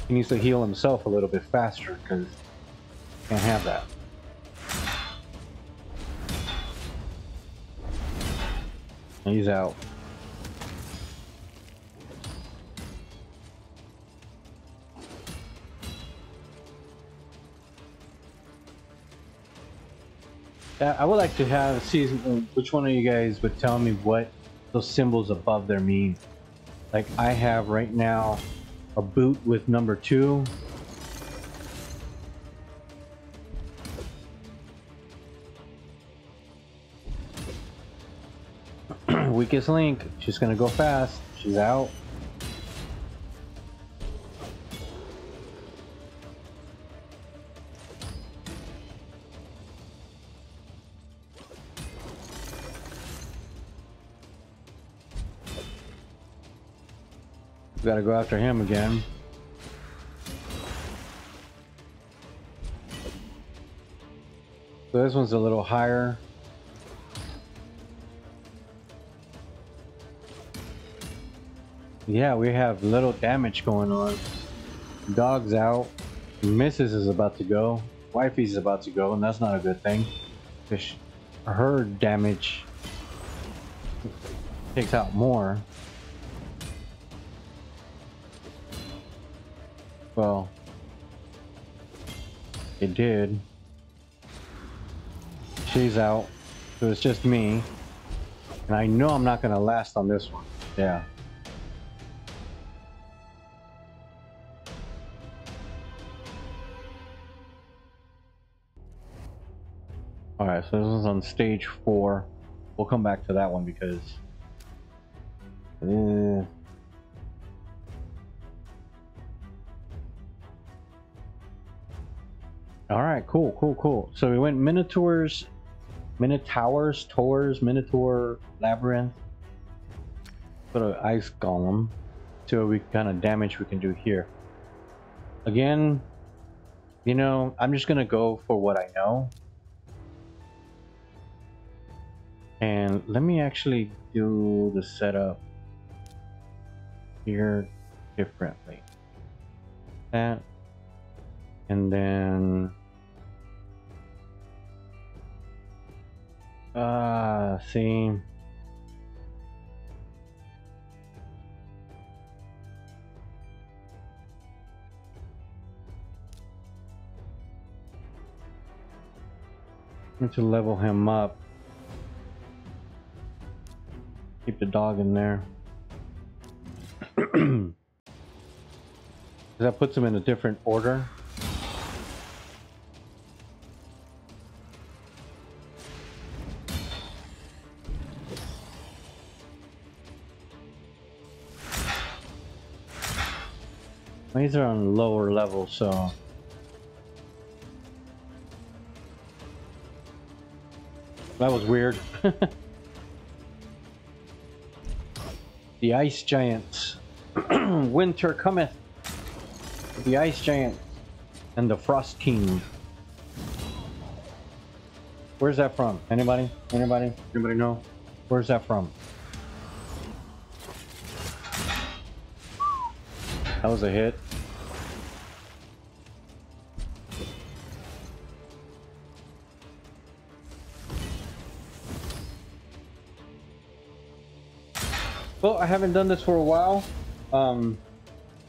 He needs to heal himself a little bit faster because can't have that. He's out. I would like to see which one of you guys would tell me what those symbols above there mean. Like I have right now a boot with number 2. Weakest link. She's gonna go fast. She's out. We gotta go after him again. So this one's a little higher. Yeah, we have little damage going on. Dog's out. Mrs. is about to go. Wifey's about to go, and that's not a good thing. Because her damage takes out more. Well, it did. She's out. So it's just me. And I know I'm not going to last on this one. Yeah. Alright, so this one's on stage 4. We'll come back to that one because... Alright, cool. So we went Minotaur, Labyrinth. Put an ice golem. See what kind of damage we can do here. Again, You know, I'm just gonna go for what I know. And let me actually do the setup here differently. That, and then see, need to level him up. Keep the dog in there. That puts him in a different order. These are on lower level, so that was weird. The ice giants. Winter cometh. The ice giant and the frost king. Where's that from? Anybody? Anybody know? Where's that from? That was a hit. Well, I haven't done this for a while,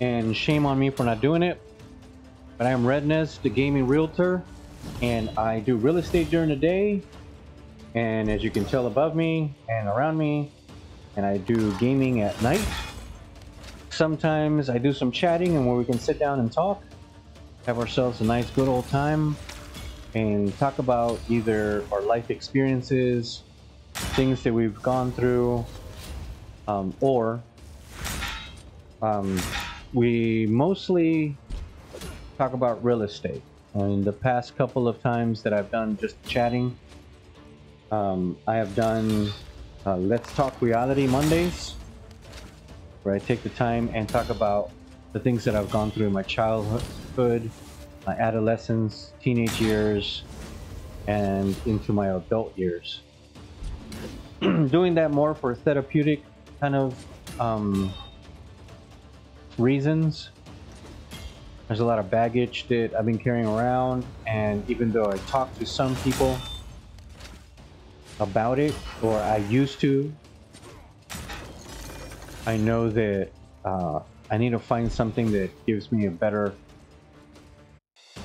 and shame on me for not doing it, but I am Rednez, the gaming realtor, and I do real estate during the day, and as you can tell above me and around me, and I do gaming at night. Sometimes I do some chatting and where we can sit down and talk, have ourselves a nice good old time, and talk about either our life experiences, things that we've gone through, or we mostly talk about real estate. And the past couple of times that I've done just chatting, I have done Let's Talk Reality Mondays, where I take the time and talk about the things that I've gone through in my childhood, my adolescence, teenage years, and into my adult years. Doing that more for therapeutic kind of reasons. There's a lot of baggage that I've been carrying around, and even though I talk to some people about it, or I used to, I know that I need to find something that gives me a better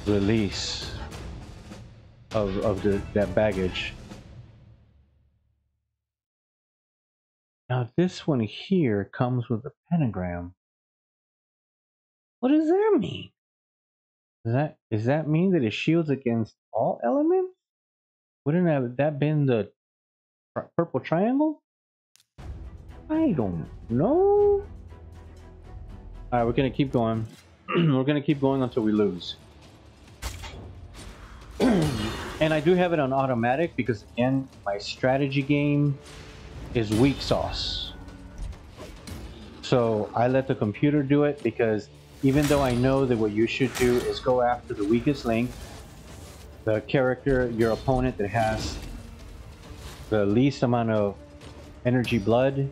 release of that baggage. Now this one here comes with a pentagram. What does that mean? Does that mean that it shields against all elements? Wouldn't that been the purple triangle? I don't know. Alright, we're gonna keep going. We're gonna keep going until we lose. And I do have it on automatic because, again, my strategy game is weak sauce. So I let the computer do it, because even though I know that what you should do is go after the weakest link, the character, your opponent that has the least amount of energy blood,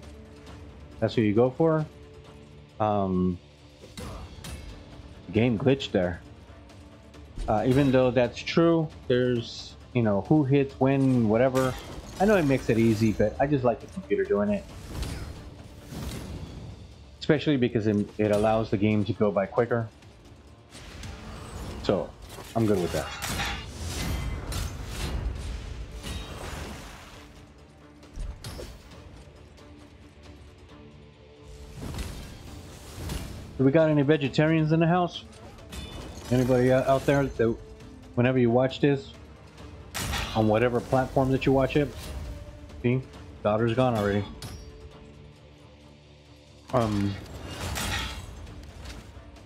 that's what you go for. Game glitched there. Even though that's true, there's, you know, who hits when, whatever. I know it makes it easy, but I just like the computer doing it. Especially because it allows the game to go by quicker. So, I'm good with that. Do we got any vegetarians in the house? Anybody out there that whenever you watch this, on whatever platform that you watch it, see, daughter's gone already.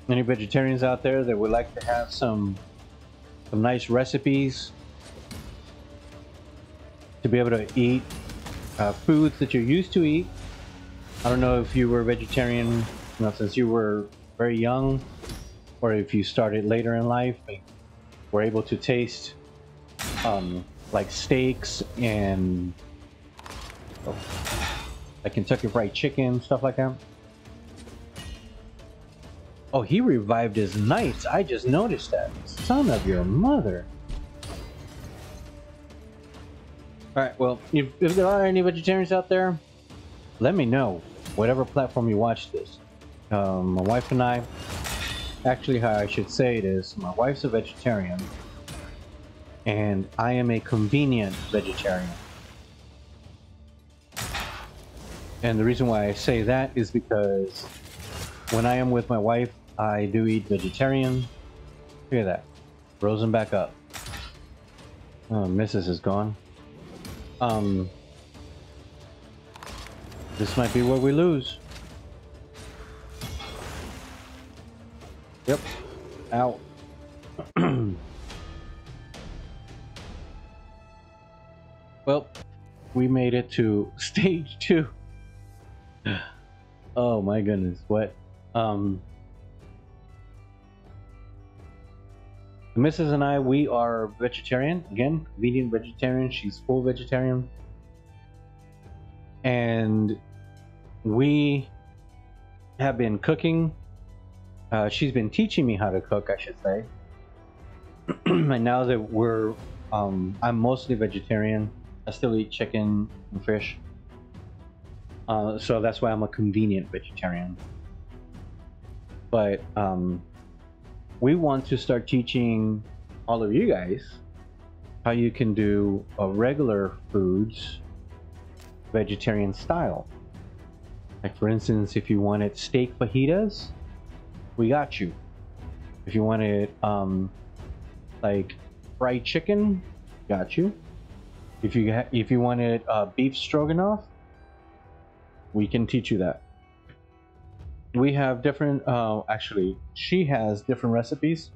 Any vegetarians out there that would like to have some nice recipes to be able to eat foods that you're used to eat? I don't know if you were vegetarian, you know, since you were very young, or if you started later in life. we're able to taste like steaks and like Kentucky Fried Chicken, stuff like that. Oh, he revived his knights. I just noticed that. Son of your mother. Alright, well, if there are any vegetarians out there, let me know. Whatever platform you watch this. My wife and I, actually how I should say it is, my wife's a vegetarian, and I am a convenient vegetarian. And the reason why I say that is because when I am with my wife, I do eat vegetarian. Look at that. Rosing back up. Oh, Mrs. is gone. This might be where we lose. Yep. Out. Well, we made it to stage 2. Oh my goodness, what? The Mrs. and I, we are vegetarian. Again, vegan vegetarian. She's full vegetarian. And we have been cooking. She's been teaching me how to cook, I should say. And now that we're, I'm mostly vegetarian. I still eat chicken and fish. So that's why I'm a convenient vegetarian. But we want to start teaching all of you guys how you can do regular foods vegetarian style. Like for instance, if you wanted steak fajitas, we got you. If you wanted like fried chicken, got you. If you wanted beef stroganoff, we can teach you that. We have different, actually, she has different recipes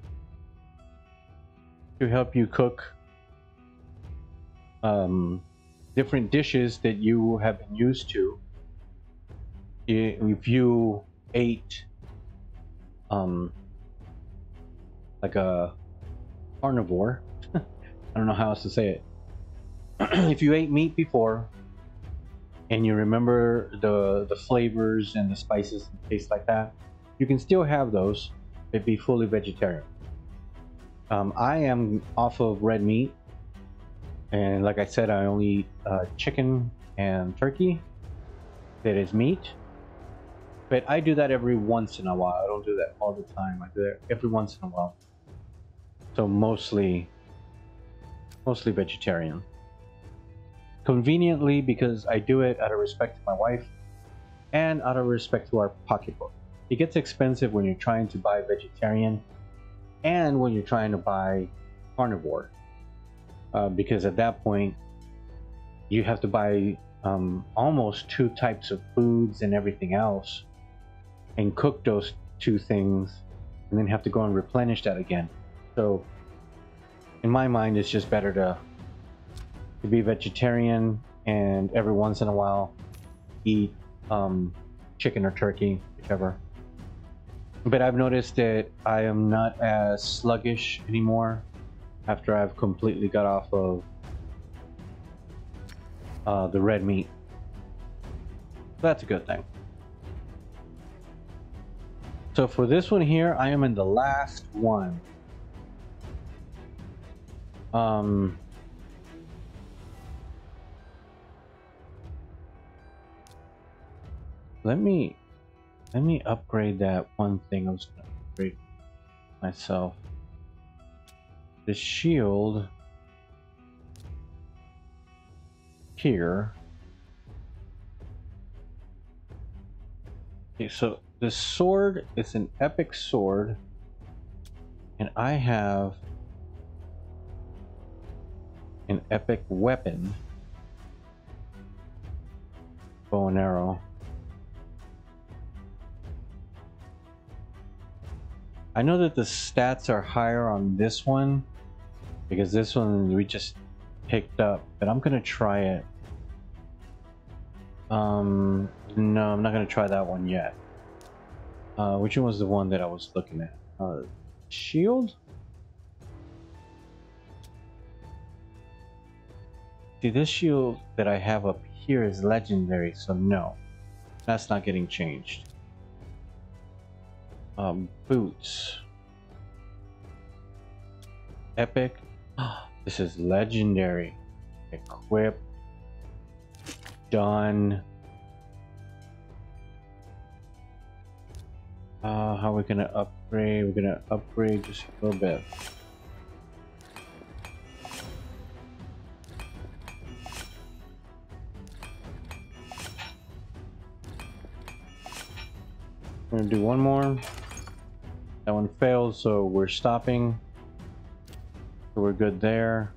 to help you cook different dishes that you have been used to. If you ate like a carnivore, I don't know how else to say it. If you ate meat before and you remember the flavors and the spices and taste like that, you can still have those, but be fully vegetarian. I am off of red meat, and like I said, I only eat chicken and turkey that is meat. But I do that every once in a while. I don't do that all the time. I do that every once in a while. So mostly vegetarian. Conveniently, because I do it out of respect to my wife and out of respect to our pocketbook. It gets expensive when you're trying to buy vegetarian and when you're trying to buy carnivore, because at that point you have to buy almost 2 types of foods and everything else and cook those 2 things and then have to go and replenish that again. So in my mind, it's just better to be vegetarian and every once in a while eat chicken or turkey, whichever. But I've noticed that I am not as sluggish anymore after I've completely got off of the red meat. That's a good thing. So for this one here, I am in the last one. Let me upgrade that one thing I was going to upgrade myself. The shield here. Okay, so the sword is an epic sword, and I have an epic weapon, bow and arrow. I know that the stats are higher on this one because this one we just picked up, but I'm gonna try it. No, I'm not gonna try that one yet. Which one was the one that I was looking at? Shield? See, this shield that I have up here is legendary, so no, that's not getting changed. Boots. Epic. This is legendary. Equip. Done. How are we gonna upgrade? We're gonna upgrade just a little bit. We're gonna do one more. That one failed, so we're stopping. So we're good there.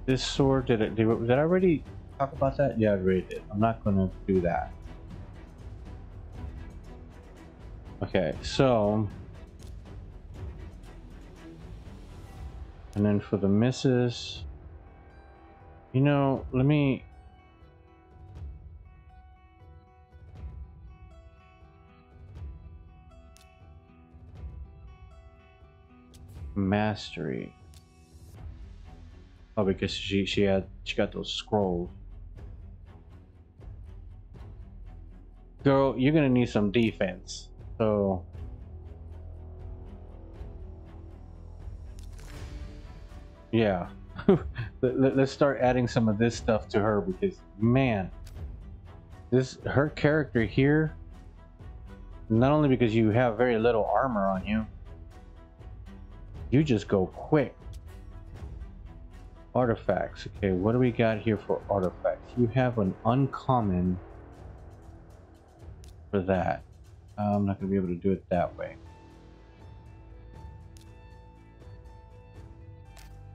This sword, did I already talk about that? Yeah, I already did. I'm not gonna do that. Okay, so and then for the misses, you know, let me mastery. Oh, because she got those scrolls. Girl, you're gonna need some defense. So yeah. Let's start adding some of this stuff to her, because man, her character here, not only because you have very little armor on you, you just go quick. Artifacts. Okay, what do we got here for artifacts? You have an uncommon for that. I'm not going to be able to do it that way.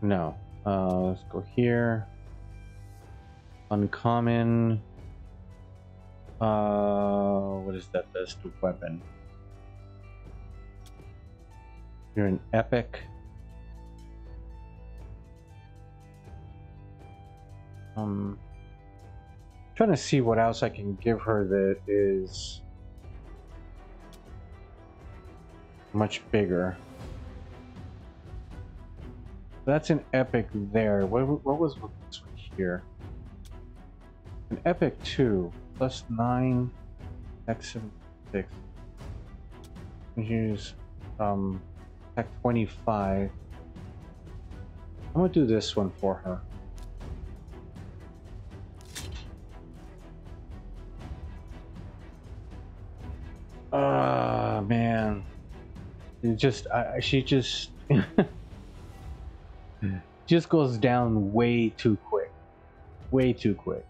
No. Let's go here. Uncommon. What is that? That's the weapon. You're an epic. Trying to see what else I can give her that is much bigger. That's an epic there. What was this one here? An epic 2 plus 9 x76. Use tech 25. I'm gonna do this one for her. Man, she just just goes down way too quick, way too quick.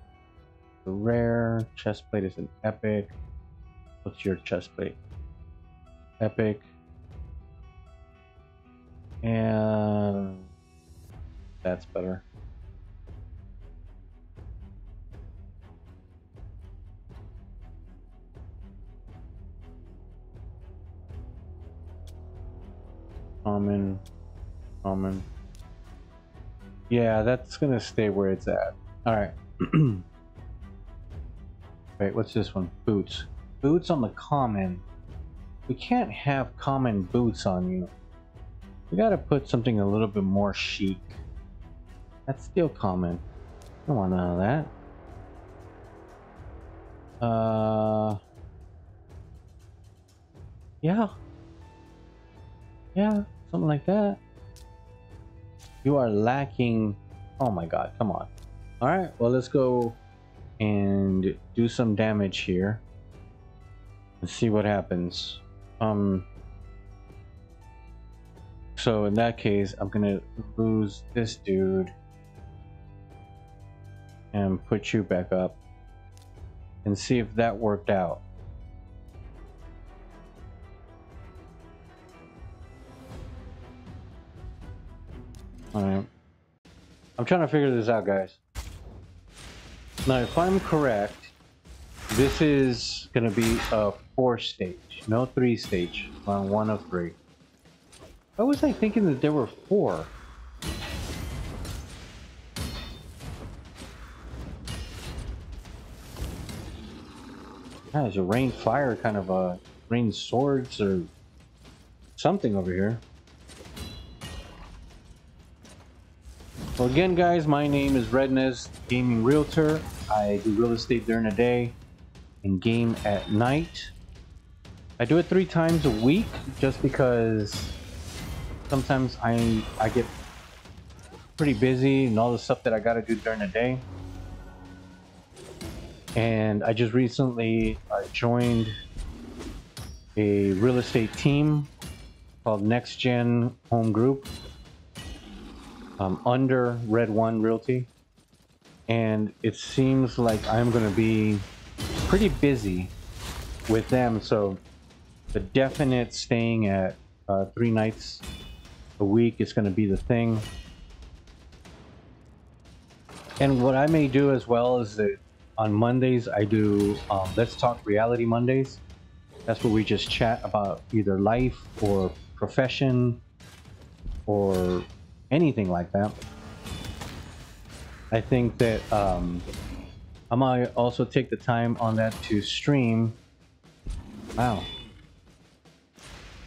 The rare chestplate is an epic. What's your chestplate? Epic. And that's better. Common. Yeah, that's gonna stay where it's at. All right. Wait, what's this one? Boots. Boots on the common. We can't have common boots on you. We gotta put something a little bit more chic. That's still common. I don't want none of that. Yeah, something like that. You are lacking. Oh my god, come on. All right, well, let's go and do some damage here and see what happens. So in that case, I'm gonna lose this dude and put you back up and see if that worked out. Alright. I'm trying to figure this out, guys. Now, if I'm correct, this is gonna be a 4-stage, no 3-stage, on 1 of 3. Why was I thinking that there were 4? There's a rain fire, kind of a rain swords or something over here. Well, again, guys, my name is Rednez, Gaming Realtor. I do real estate during the day and game at night. I do it 3 times a week just because sometimes I get pretty busy and all the stuff that I got to do during the day. And I just recently joined a real estate team called Next Gen Home Group under Red One Realty, and it seems like I'm going to be pretty busy with them. So the definite staying at 3 nights a week is going to be the thing. And what I may do as well is that on Mondays I do Let's Talk Reality Mondays. That's where we just chat about either life or profession or anything like that. I think that I might also take the time on that to stream. Wow,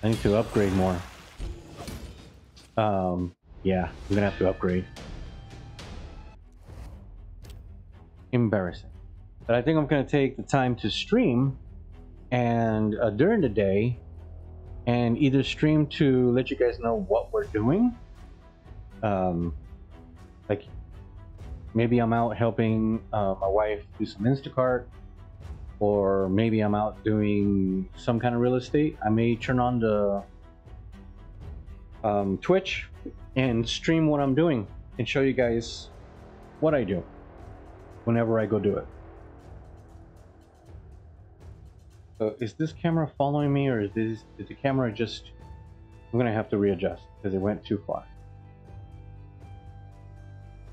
I need to upgrade more. Yeah, I'm gonna have to upgrade. Embarrassing. But I think I'm gonna take the time to stream and during the day, and either stream to let you guys know what we're doing. Like maybe I'm out helping my wife do some Instacart, or maybe I'm out doing some kind of real estate. I may turn on the Twitch and stream what I'm doing and show you guys what I do whenever I go do it. So is this camera following me, or is the camera just... I'm gonna have to readjust because it went too far.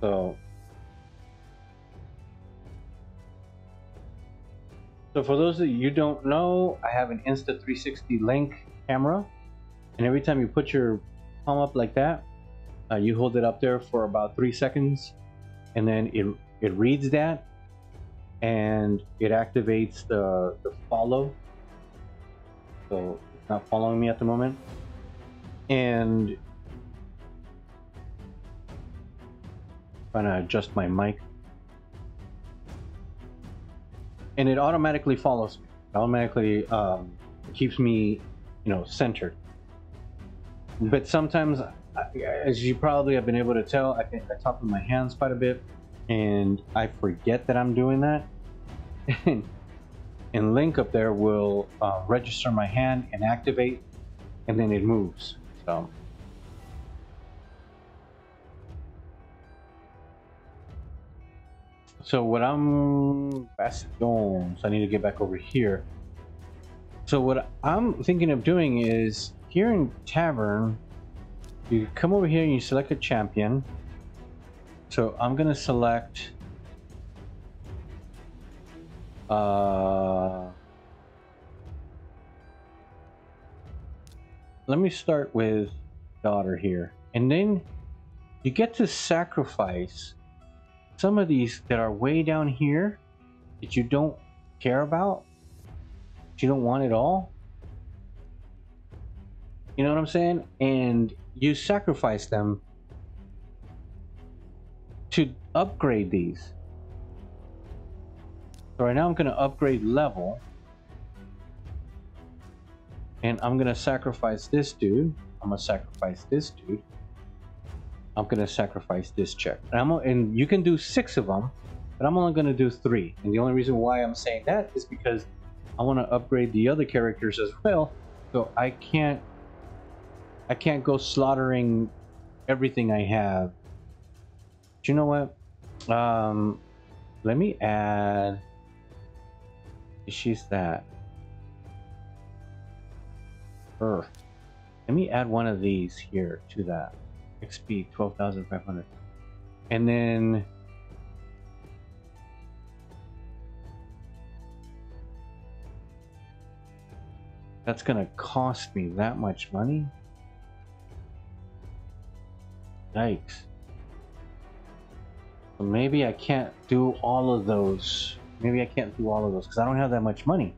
So for those of you who don't know, I have an Insta360 Link camera, and every time you put your palm up like that, you hold it up there for about 3 seconds, and then it reads that, and it activates the follow. So it's not following me at the moment, and trying to adjust my mic, and it automatically follows me. It automatically keeps me, you know, centered. But sometimes, as you probably have been able to tell, I talk with my hands quite a bit, and I forget that I'm doing that. And Link up there will register my hand and activate, and then it moves. So what I'm Bastions, I need to get back over here. So what I'm thinking of doing is, here in Tavern, you come over here and you select a champion. So I'm gonna select let me start with daughter here, and then you get to sacrifice some of these that are way down here that you don't care about, that you don't want at all. You know what I'm saying? And you sacrifice them to upgrade these. So right now I'm going to upgrade level, and I'm going to sacrifice this dude. I'm going to sacrifice this dude. I'm going to sacrifice this chick. And you can do 6 of them, but I'm only going to do 3. And the only reason why I'm saying that is because I want to upgrade the other characters as well. So I can't go slaughtering everything I have. But you know what? Let me add... She's that. Earth. Let me add one of these here to that. XP 12,500. And then... That's gonna cost me that much money? Yikes. So maybe I can't do all of those. Maybe I can't do all of those because I don't have that much money.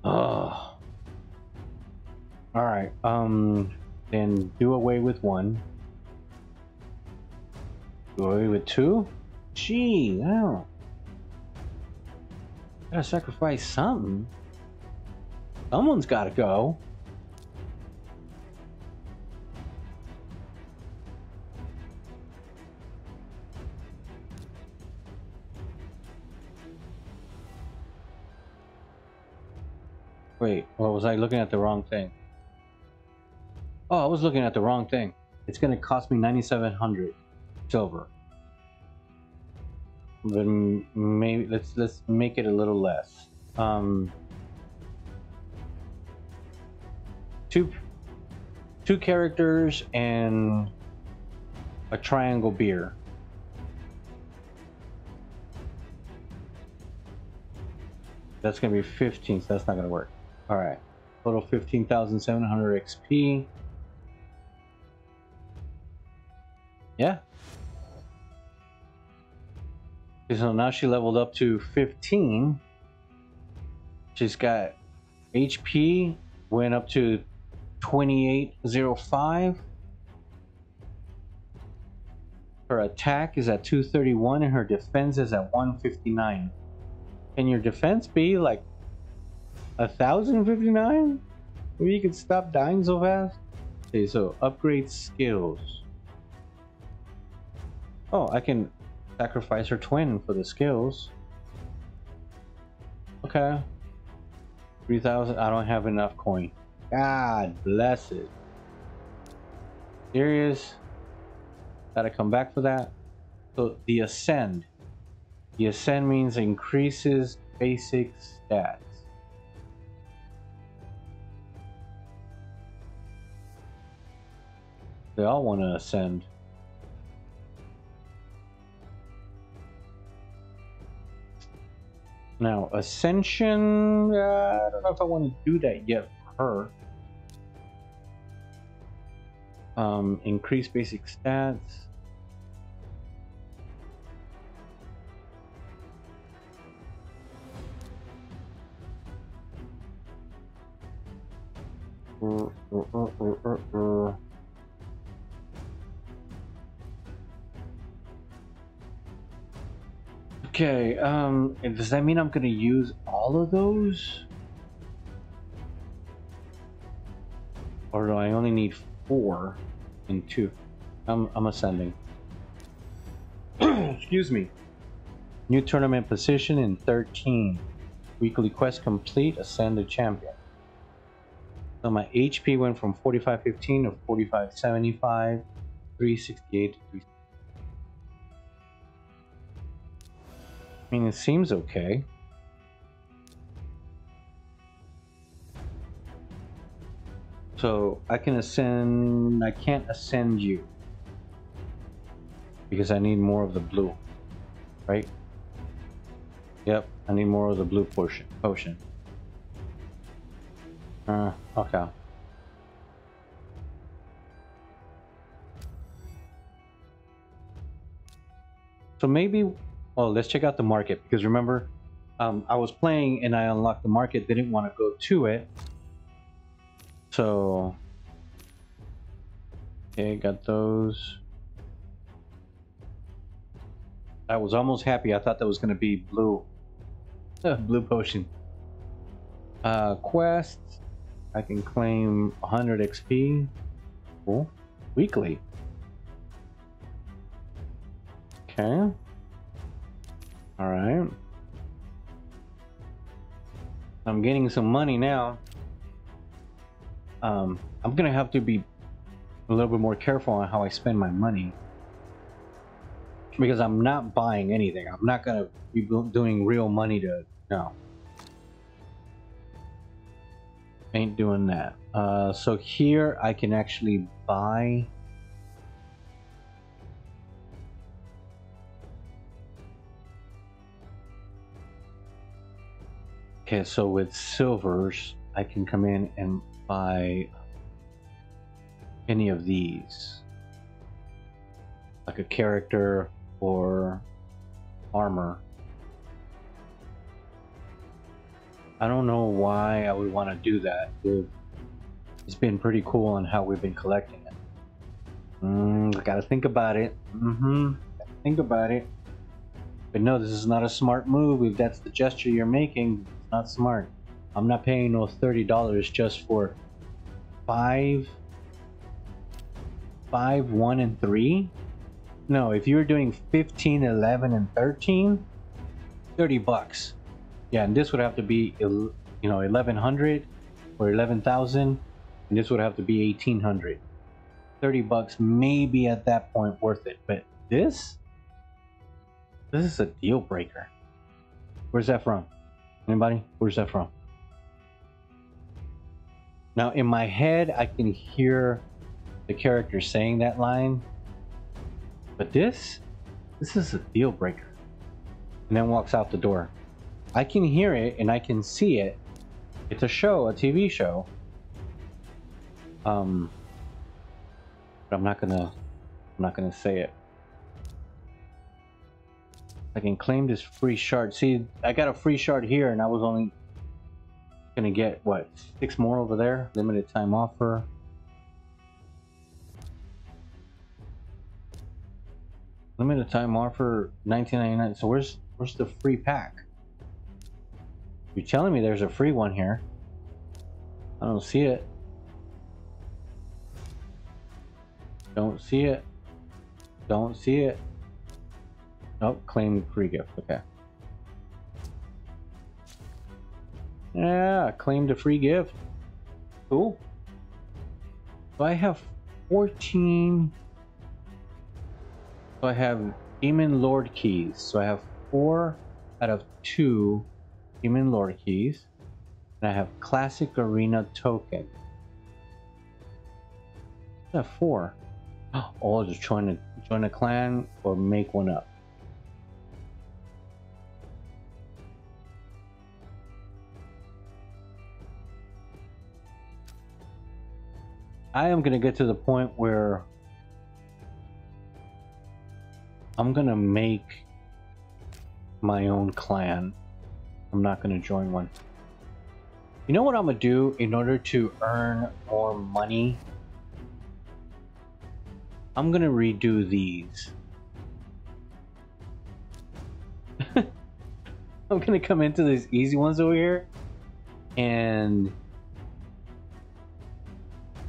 Oh. Alright, then do away with one. Go with 2? Gee, wow. Gotta sacrifice something. Someone's gotta go. Wait, or was I looking at the wrong thing? Oh, I was looking at the wrong thing. It's gonna cost me 9,700 silver. But maybe let's make it a little less. Two characters and a triangle beer. That's gonna be 15, so that's not gonna work. All right, total 15,700 XP. Yeah. Okay, so now she leveled up to 15. She's got HP went up to 2805. Her attack is at 231 and her defense is at 159. Can your defense be like 1,059? Maybe you could stop dying so fast? Okay, so upgrade skills. Oh, I can sacrifice her twin for the skills. Okay. 3,000. I don't have enough coin. God bless it. Serious? Gotta come back for that. So the ascend. The ascend means increases basic stats. They all want to ascend. Now, ascension, I don't know if I want to do that yet for her. Increase basic stats. Okay, does that mean I'm gonna use all of those? Or do I only need 4 and 2? I'm ascending. Excuse me. New tournament position in 13. Weekly quest complete, ascend to champion. So my HP went from 4515 to 4575, 368 to 3. I mean, it seems okay. So I can ascend. I can't ascend you because I need more of the blue, right? Yep, I need more of the blue potion. Okay. So maybe. Oh, let's check out the market, because remember, I was playing and I unlocked the market, didn't want to go to it. So, okay, got those. I was almost happy. I thought that was going to be blue. Blue potion. Quests. I can claim 100 XP. Cool. Weekly. Okay. All right. I'm getting some money now. I'm gonna have to be a little bit more careful on how I spend my money, because I'm not buying anything. I'm not gonna be doing real money to no. Ain't doing that. So here I can actually buy. Okay, so with silvers, I can come in and buy any of these, like a character or armor. I don't know why I would want to do that. It's been pretty cool on how we've been collecting it. I gotta think about it. Think about it. But no, this is not a smart move. If that's the gesture you're making, it's not smart. I'm not paying no $30 just for 5, 1, and 3. No, if you're doing 15, 11, and 13, $30. Yeah, and this would have to be, 1100 or 11,000, and this would have to be 1800. $30 maybe at that point worth it, but this is a deal breaker. Where's that from? Anybody? Where's that from? Now in my head I can hear the character saying that line, but this is a deal breaker. And then walks out the door. I can hear it and I can see it. It's a show, a TV show. But I'm not gonna say it. I can claim this free shard. See, I got a free shard here and I was only gonna get what, 6 more over there. Limited time offer. Limited time offer, $19.99. So where's the free pack? You're telling me there's a free one here. I don't see it. Don't see it. Don't see it. Nope, claim free gift. Okay. Yeah, claimed a free gift. Cool. So I have 14. So I have Demon Lord keys. So I have 4 out of 2 Demon Lord keys. And I have Classic Arena token. I have 4. Oh, just trying to join a clan or make one up. I am gonna get to the point where I'm gonna make my own clan. I'm not gonna join one. You know what I'm gonna do in order to earn more money? I'm gonna redo these. I'm gonna come into these easy ones over here and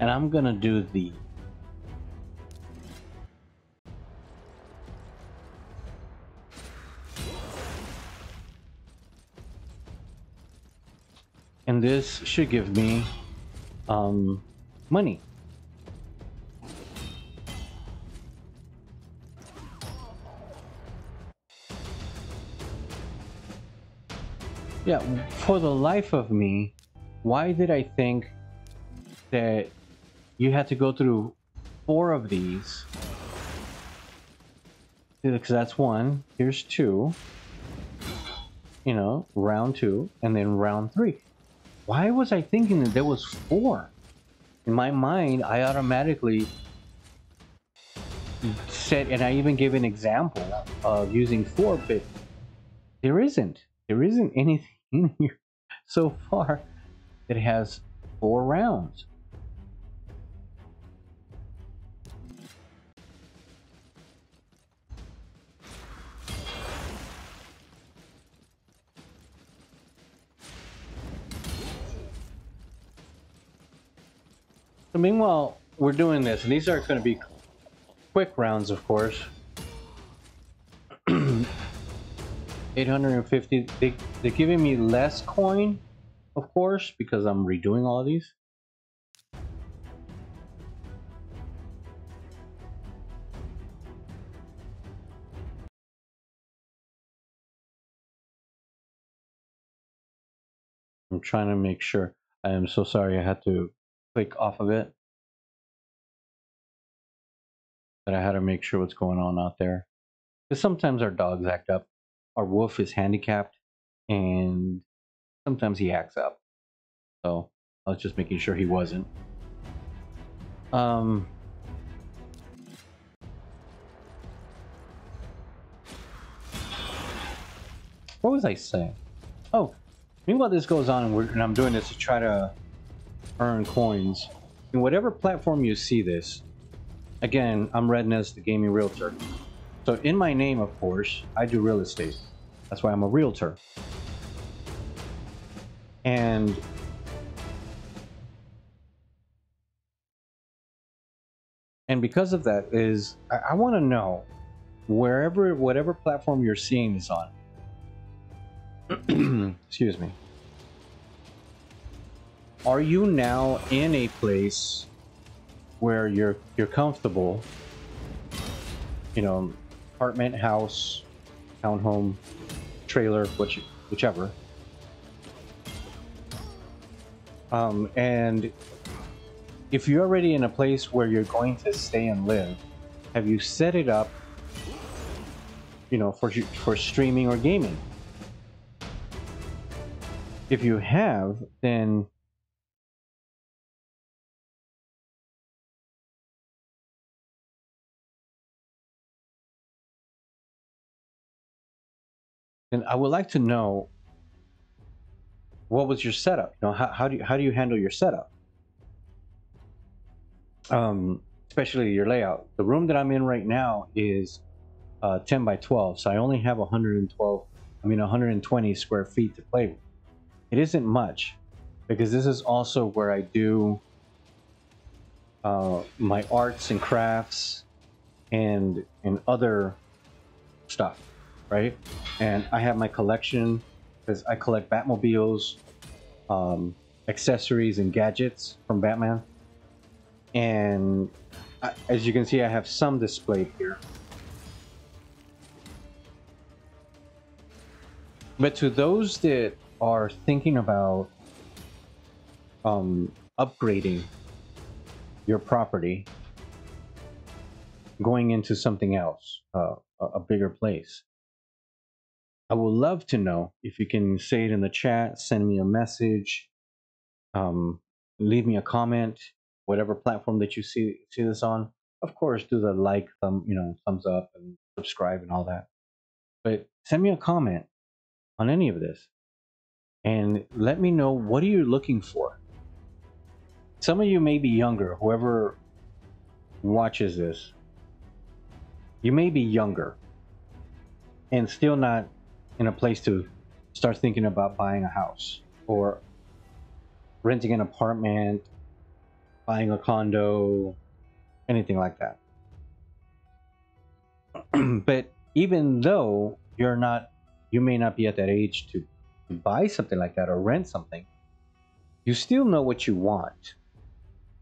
I'm gonna do the and this should give me money. Yeah, for the life of me, why did I think that you had to go through 4 of these? Because that's 1, here's 2, you know, round 2, and then round 3. Why was I thinking that there was 4? In my mind, I automatically said, and I even gave an example of using 4, but there isn't anything in here so far that has 4 rounds. So meanwhile, we're doing this, and these are going to be quick rounds, of course. 850. They're giving me less coin, of course, because I'm redoing all of these. I'm trying to make sure. I am so sorry I had to click off of it. But I had to make sure what's going on out there. Because sometimes our dogs act up. Our wolf is handicapped, and sometimes he acts up. So I was just making sure he wasn't. What was I saying? Oh, meanwhile this goes on, and I'm doing this to try to earn coins. In whatever platform you see this, again, I'm Rednez, the gaming realtor. So in my name, of course, I do real estate. That's why I'm a realtor. And because of that is, I want to know, whatever platform you're seeing this on, excuse me, are you now in a place where you're comfortable, you know, apartment, house, townhome, trailer, whichever, and if you're already in a place where you're going to stay and live, have you set it up, you know, for streaming or gaming? If you have, then I would like to know, what was your setup? You know, how do you handle your setup? Especially your layout. The room that I'm in right now is 10 by 12, so I only have 120 square feet to play with. It isn't much, because this is also where I do my arts and crafts and other stuff, right? And I have my collection, because I collect Batmobiles, accessories and gadgets from Batman. And as you can see, I have some displayed here. But to those that are thinking about upgrading your property, going into something else, a bigger place, I would love to know if you can say it in the chat, send me a message, leave me a comment, whatever platform that you see this on. Of course, do the like, thumbs up and subscribe and all that. But send me a comment on any of this and let me know, what are you looking for? Some of you may be younger, whoever watches this, you may be younger and still not in a place to start thinking about buying a house or renting an apartment, buying a condo, anything like that. But even though you may not be at that age to buy something like that or rent something, you still know what you want,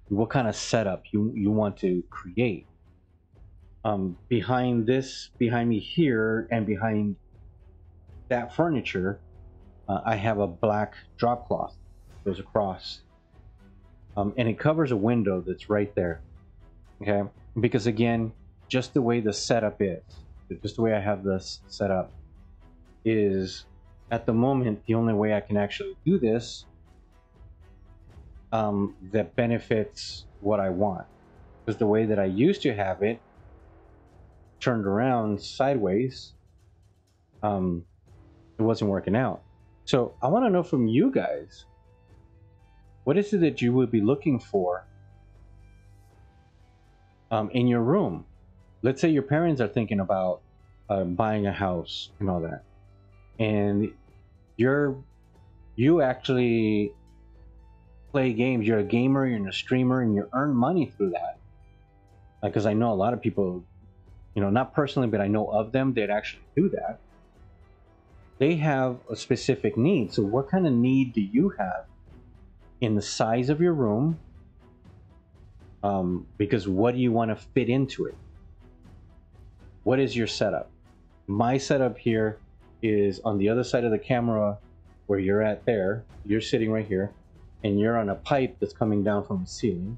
what kind of setup you want to create. Behind me here and behind that furniture, I have a black drop cloth that goes across, and it covers a window that's right there. Okay, because again, just the way the setup is, just the way I have this set up, is at the moment the only way I can actually do this that benefits what I want. Because the way that I used to have it turned around sideways, it wasn't working out. So I want to know from you guys, what is it that you would be looking for in your room? Let's say your parents are thinking about buying a house and all that, and you actually play games. You're a gamer, you're a streamer, and you earn money through that. Because I know a lot of people, not personally, but I know of them that actually do that. They have a specific need. So what kind of need do you have in the size of your room? Because what do you want to fit into it? What is your setup? My setup here is on the other side of the camera where you're at there. You're sitting right here, and you're on a pipe that's coming down from the ceiling.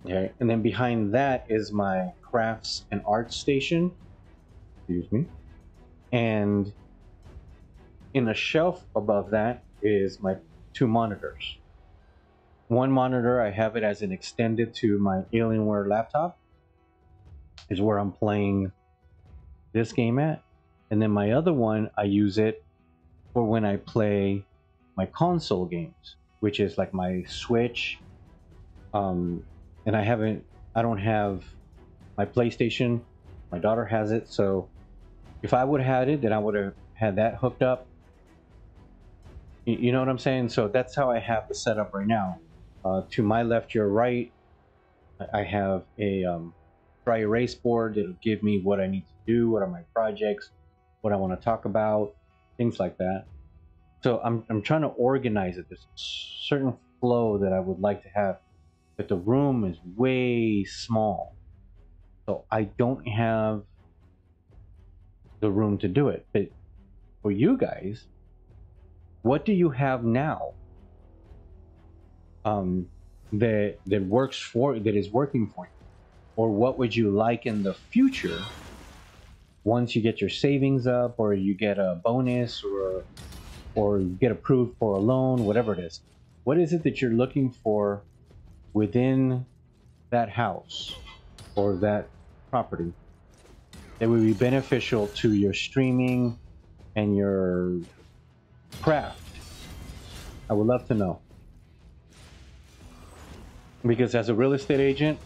Okay, and then behind that is my crafts and art station. Excuse me. And in a shelf above that is my 2 monitors. One monitor, I have it as an extended to my Alienware laptop, is where I'm playing this game at. And then my other one, I use it for when I play my console games, which is like my Switch. And I don't have my PlayStation My daughter has it, so if I would have had it, then I would have had that hooked up. You know what I'm saying? So that's how I have the setup right now. To my left, your right, I have a dry erase board that'll give me what I need to do, what are my projects, what I want to talk about, things like that. So I'm trying to organize it. There's a certain flow that I would like to have, but the room is way small, so I don't have the room to do it. But for you guys, what do you have now that works for, that is working for you, or what would you like in the future once you get your savings up, or you get a bonus, or you get approved for a loan, whatever it is? What is it that you're looking for within that house or that property that would be beneficial to your streaming and your craft? I would love to know, because as a real estate agent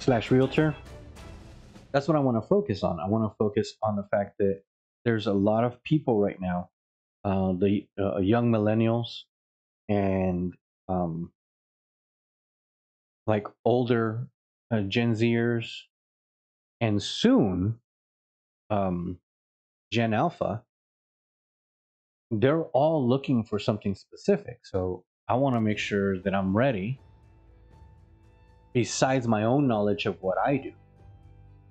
slash realtor, that's what I want to focus on. I want to focus on the fact that there's a lot of people right now, the young millennials and like older Gen Zers, and soon Gen Alpha. They're all looking for something specific. So I want to make sure that I'm ready, besides my own knowledge of what I do,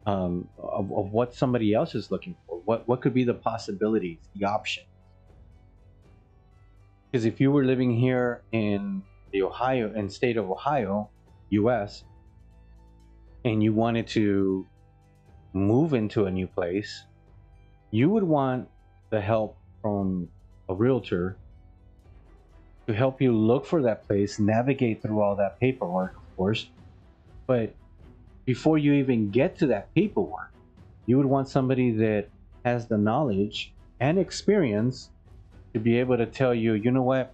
of what somebody else is looking for. What could be the possibilities, the options? Because if you were living here in the state of Ohio, US, and you wanted to move into a new place, you would want the help from a realtor to help you look for that place, navigate through all that paperwork, of course. But before you even get to that paperwork, you would want somebody that has the knowledge and experience to be able to tell you, you know what,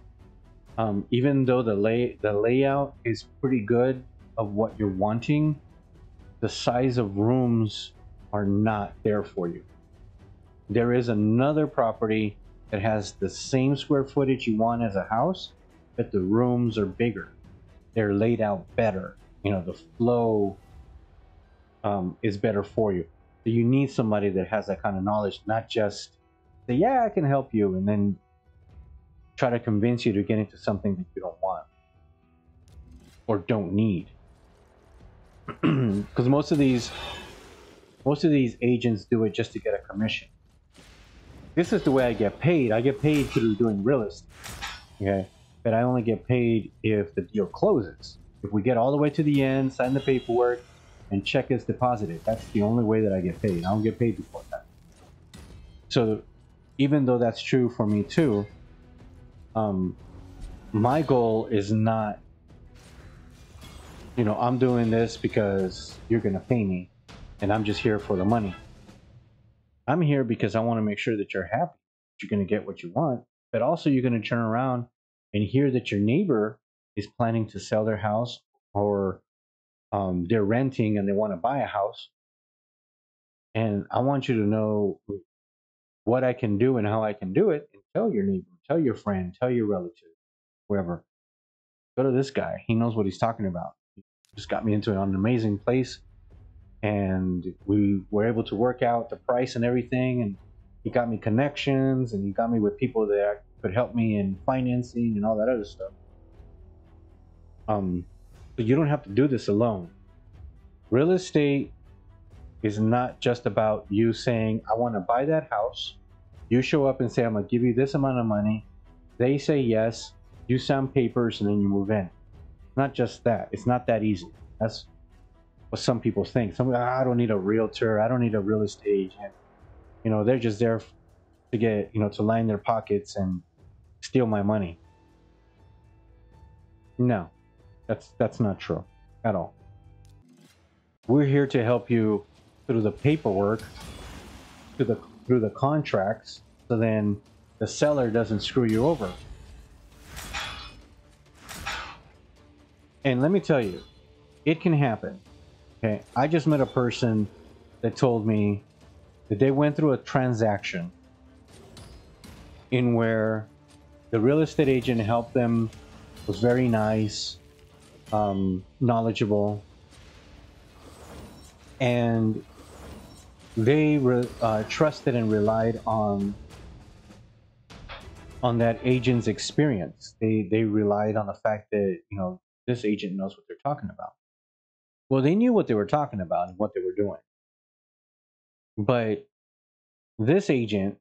even though the layout is pretty good of what you're wanting, the size of rooms are not there for you. There is another property that has the same square footage you want as a house, but the rooms are bigger. They're laid out better. You know, the flow is better for you. So you need somebody that has that kind of knowledge, not just say, yeah, I can help you, and then try to convince you to get into something that you don't want or don't need. Because most of these agents do it just to get a commission. This is the way I get paid. I get paid through doing real estate. Okay, but I only get paid if the deal closes. If we get all the way to the end, sign the paperwork, and check is deposited, that's the only way that I get paid. I don't get paid before that. So even though that's true for me too, my goal is not, you know, I'm doing this because you're going to pay me and I'm just here for the money. I'm here because I want to make sure that you're happy, that you're going to get what you want, but also you're going to turn around and hear that your neighbor is planning to sell their house, or they're renting and they want to buy a house. And I want you to know what I can do and how I can do it, and tell your neighbor, tell your friend, tell your relative, whoever. Go to this guy. He knows what he's talking about. He just got me into an amazing place, and we were able to work out the price and everything. And he got me connections, and he got me with people that could help me in financing and all that other stuff. So you don't have to do this alone. Real estate is not just about you saying, I want to buy that house. You show up and say, I'm going to give you this amount of money. They say yes. You sign papers, and then you move in. Not just that. It's not that easy. That's what some people think. Some, I don't need a realtor. I don't need a real estate agent. You know, they're just there to get, you know, to line their pockets and steal my money. No, that's not true at all. We're here to help you through the paperwork, through the contracts, so then the seller doesn't screw you over. And let me tell you, it can happen. Okay, I just met a person that told me that they went through a transaction in where the real estate agent helped them, was very nice, knowledgeable, and they trusted and relied on that agent's experience. They relied on the fact that, you know, this agent knows what they're talking about. Well, they knew what they were talking about and what they were doing, but this agent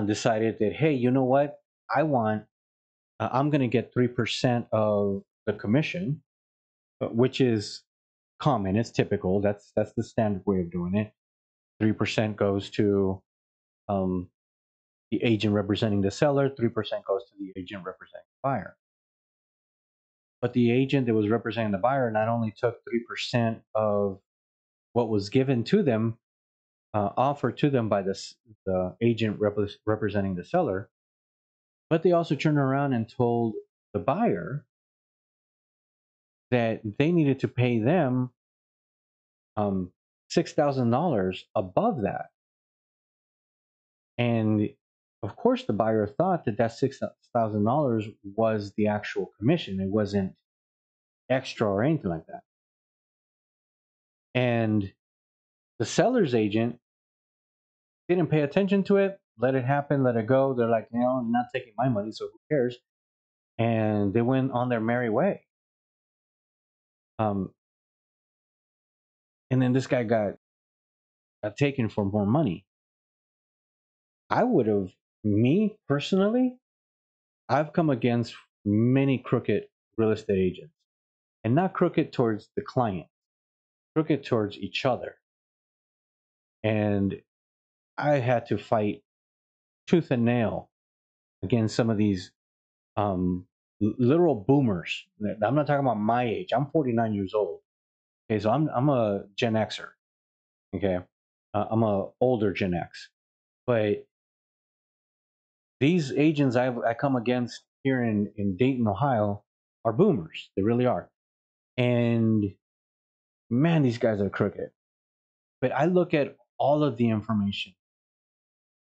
decided that, hey, you know what? I want I'm going to get 3% of the commission, which is common. It's typical. That's the standard way of doing it. 3% goes to um, the agent representing the seller. 3% goes to the agent representing the buyer. But the agent that was representing the buyer not only took 3% of what was given to them, offered to them by the agent representing the seller, but they also turned around and told the buyer that they needed to pay them $6,000 above that. And of course, the buyer thought that that $6,000 was the actual commission. It wasn't extra or anything like that. And the seller's agent didn't pay attention to it, let it happen, let it go. They're like, you know, I'm not taking my money, so who cares? And they went on their merry way. Um, and then this guy got taken for more money. I would have, me personally, I've come against many crooked real estate agents, and not crooked towards the client, crooked towards each other. And I had to fight tooth and nail against some of these literal boomers. I'm not talking about my age. I'm 49 years old. Okay, so I'm a Gen Xer. Okay, I'm a older Gen X, but these agents I come against here in Dayton, Ohio, are boomers. They really are. And man, these guys are crooked. But I look at all of the information,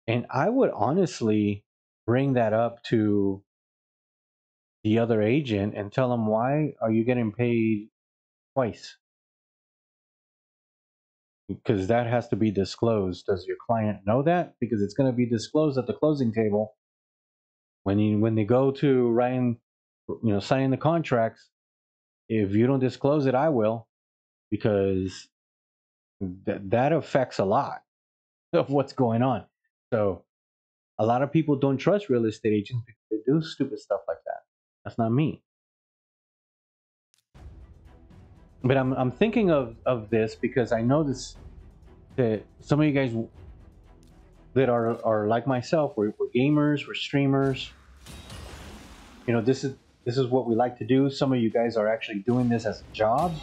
and I would honestly bring that up to the other agent and tell them, why are you getting paid twice? Because that has to be disclosed. Does your client know that? Because it's going to be disclosed at the closing table when they go to writing, you know, signing the contracts. If you don't disclose it, I will, because that affects a lot of what's going on. So a lot of people don't trust real estate agents because they do stupid stuff like that. That's not me. But I'm thinking of this because I know this, that some of you guys that are like myself, we're gamers, we're streamers. You know, this is what we like to do. Some of you guys are actually doing this as a job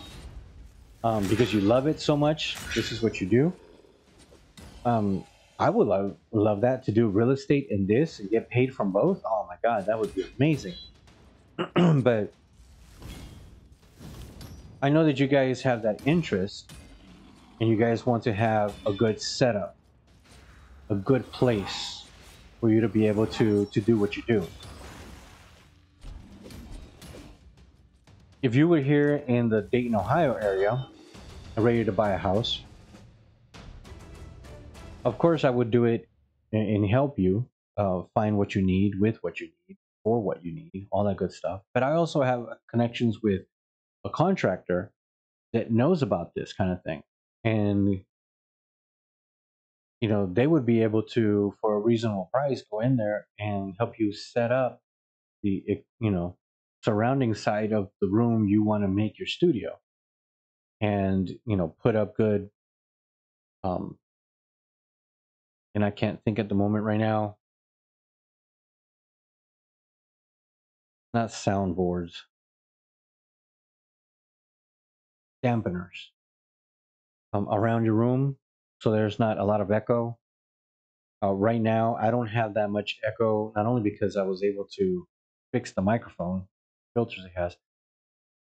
because you love it so much. This is what you do. I would love that, to do real estate and this and get paid from both. Oh my God, that would be amazing. But I know that you guys have that interest and you guys want to have a good setup, a good place for you to be able to do what you do. If you were here in the Dayton, Ohio area, ready to buy a house, of course I would do it and help you find what you need, with what you need, for what you need, all that good stuff. But I also have connections with a contractor that knows about this kind of thing. And, you know, they would be able to, for a reasonable price, go in there and help you set up the, you know, surrounding side of the room you want to make your studio, and, you know, put up good, um, and I can't think at the moment right now, not soundboards, dampeners around your room, so there's not a lot of echo. Right now, I don't have that much echo, not only because I was able to fix the microphone filters it has,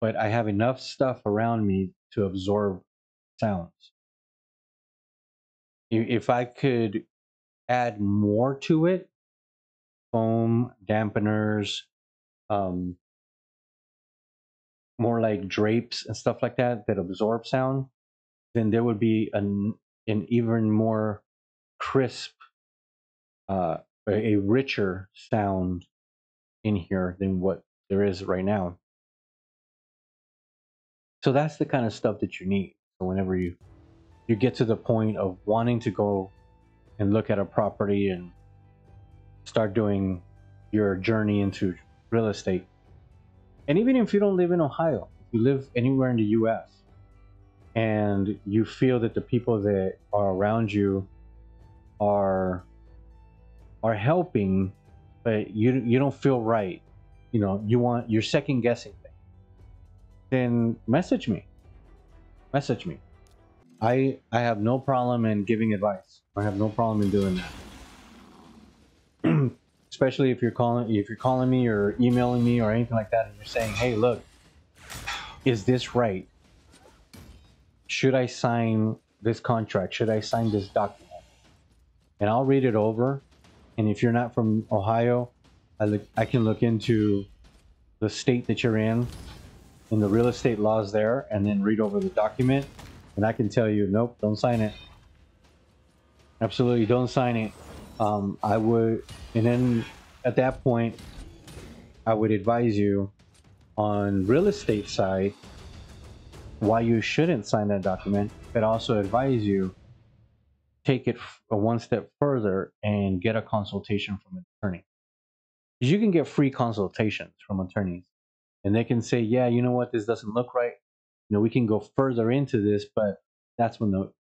but I have enough stuff around me to absorb sounds. If I could add more to it, foam, dampeners, um, more like drapes and stuff like that that absorb sound, then there would be an even more crisp, a richer sound in here than what there is right now. So that's the kind of stuff that you need. So whenever you get to the point of wanting to go and look at a property and start doing your journey into real estate, and even if you don't live in Ohio, if you live anywhere in the US and you feel that the people that are around you are helping, but you don't feel right, you're second guessing things, then message me. I have no problem in giving advice. I have no problem in doing that. Especially if you're calling me or emailing me or anything like that, and you're saying, hey, look, is this right? Should I sign this contract? Should I sign this document? And I'll read it over. And if you're not from Ohio, I can look into the state that you're in and the real estate laws there, and then read over the document. And I can tell you, nope, don't sign it. Absolutely, don't sign it. I would, and then at that point, I would advise you on real estate side why you shouldn't sign that document, but also advise you take it one step further and get a consultation from an attorney. Because you can get free consultations from attorneys, and they can say, yeah, you know what, this doesn't look right. We can go further into this, but that's when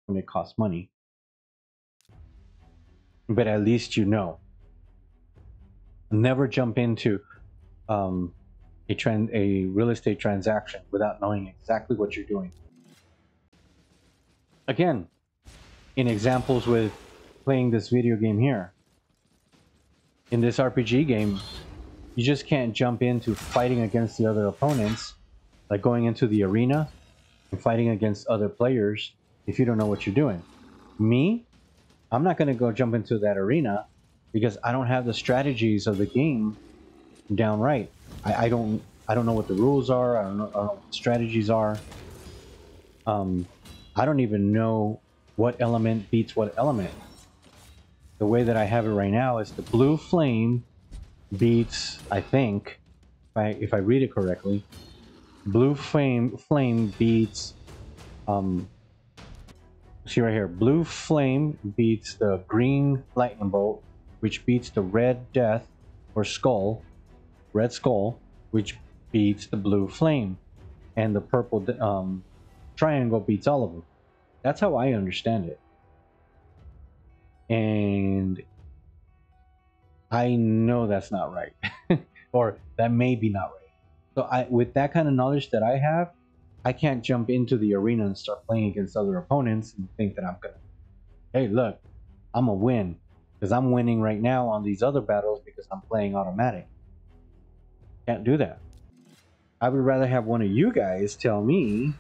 it costs money. But at least never jump into a real estate transaction without knowing exactly what you're doing. Again, in examples with playing this video game here, in this RPG game, you just can't jump into fighting against the other opponents, like going into the arena and fighting against other players if you don't know what you're doing. Me, I'm not going to go jump into that arena because I don't have the strategies of the game down right. I don't know what the rules are. I don't know what the strategies are. I don't even know what element beats what element. The way that I have it right now is the blue flame beats, I think, if I read it correctly, blue flame beats, see right here, blue flame beats the green lightning bolt, which beats the red death or red skull, which beats the blue flame, and the purple triangle beats all of them. That's how I understand it. And I know that's not right. Or that may be not right. So with that kind of knowledge that I have, I can't jump into the arena and start playing against other opponents and think that I'm gonna, hey, look, I'm gonna win. Because I'm winning right now on these other battles because I'm playing automatic. Can't do that. I would rather have one of you guys tell me,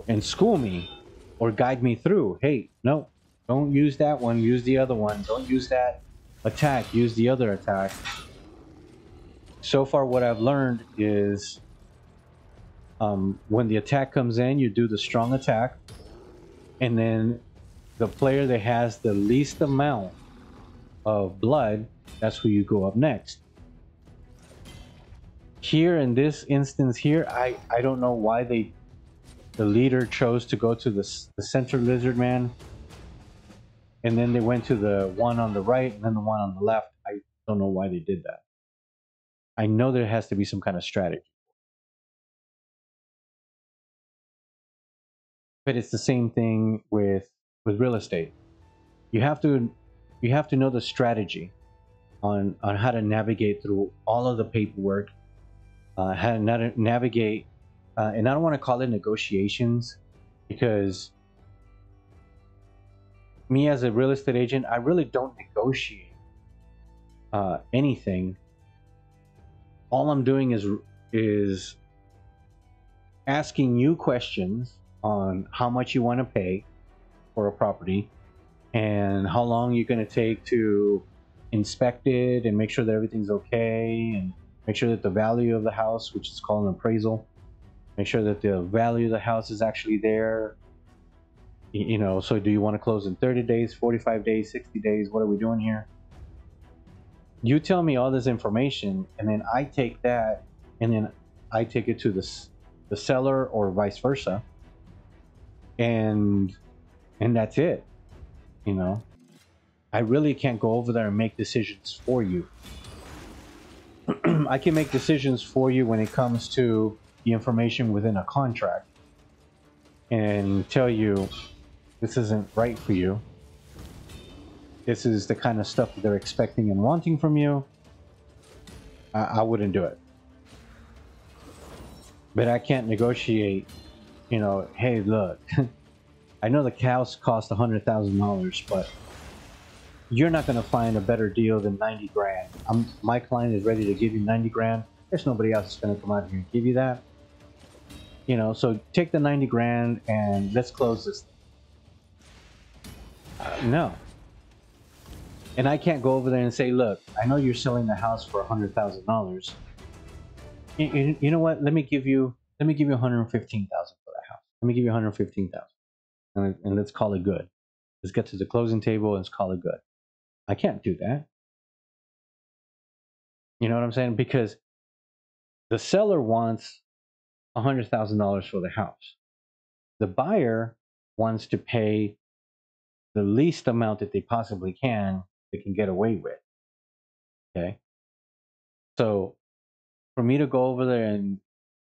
and school me or guide me through. Hey, no, don't use that one, use the other one. Don't use that attack, use the other attack. So far, what I've learned is when the attack comes in, you do the strong attack, and then the player that has the least amount of blood, that's who you go up next. Here in this instance here, I don't know why the leader chose to go to the center lizard man, and then they went to the one on the right and then the one on the left. I don't know why they did that. I know there has to be some kind of strategy. But it's the same thing with real estate. You have to know the strategy on how to navigate through all of the paperwork, how to navigate, and I don't want to call it negotiations, because me as a real estate agent, I really don't negotiate anything. All I'm doing is is asking you questions on how much you want to pay for a property and how long you're going to take to inspect it and make sure that everything's okay, and make sure that the value of the house, which is called an appraisal, make sure that the value of the house is actually there. You know, so do you want to close in 30 days, 45 days, 60 days? What are we doing here? You tell me all this information, and then I take that, and then I take it to the seller or vice versa, and that's it. You know, I really can't go over there and make decisions for you. I can make decisions for you when it comes to the information within a contract and tell you this isn't right for you. This is the kind of stuff that they're expecting and wanting from you. I wouldn't do it. But I can't negotiate, you know, hey, look, I know the house cost $100,000, but you're not going to find a better deal than 90 grand. My client is ready to give you 90 grand. There's nobody else that's going to come out here and give you that. You know, so take the 90 grand and let's close this. No. And I can't go over there and say, look, I know you're selling the house for $100,000. You know what? Let me give you $115,000 for that house. Let me give you $115,000, and let's call it good. Let's get to the closing table and let's call it good. I can't do that. You know what I'm saying? Because the seller wants $100,000 for the house. The buyer wants to pay the least amount that they possibly can get away with. Okay. So for me to go over there and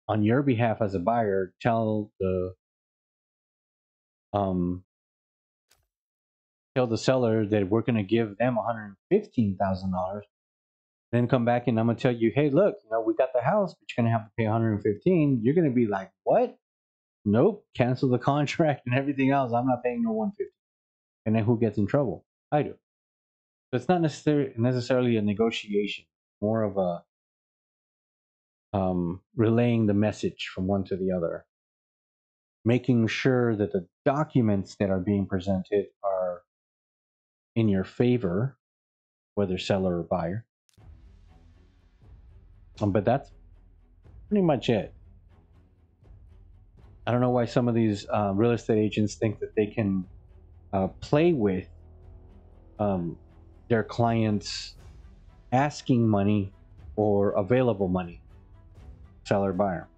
on your behalf as a buyer, tell the seller that we're going to give them $115,000, then come back and I'm going to tell you, hey, look, you know, we got the house, but you're going to have to pay 115. You're going to be like, what? Nope, cancel the contract and everything else. I'm not paying no 150. And then who gets in trouble? I do. So it's not necessarily a negotiation, more of a relaying the message from one to the other, making sure that the documents that are being presented are in your favor, whether seller or buyer. But that's pretty much it. I don't know why some of these real estate agents think that they can play with their clients asking money or available money, seller, buyer.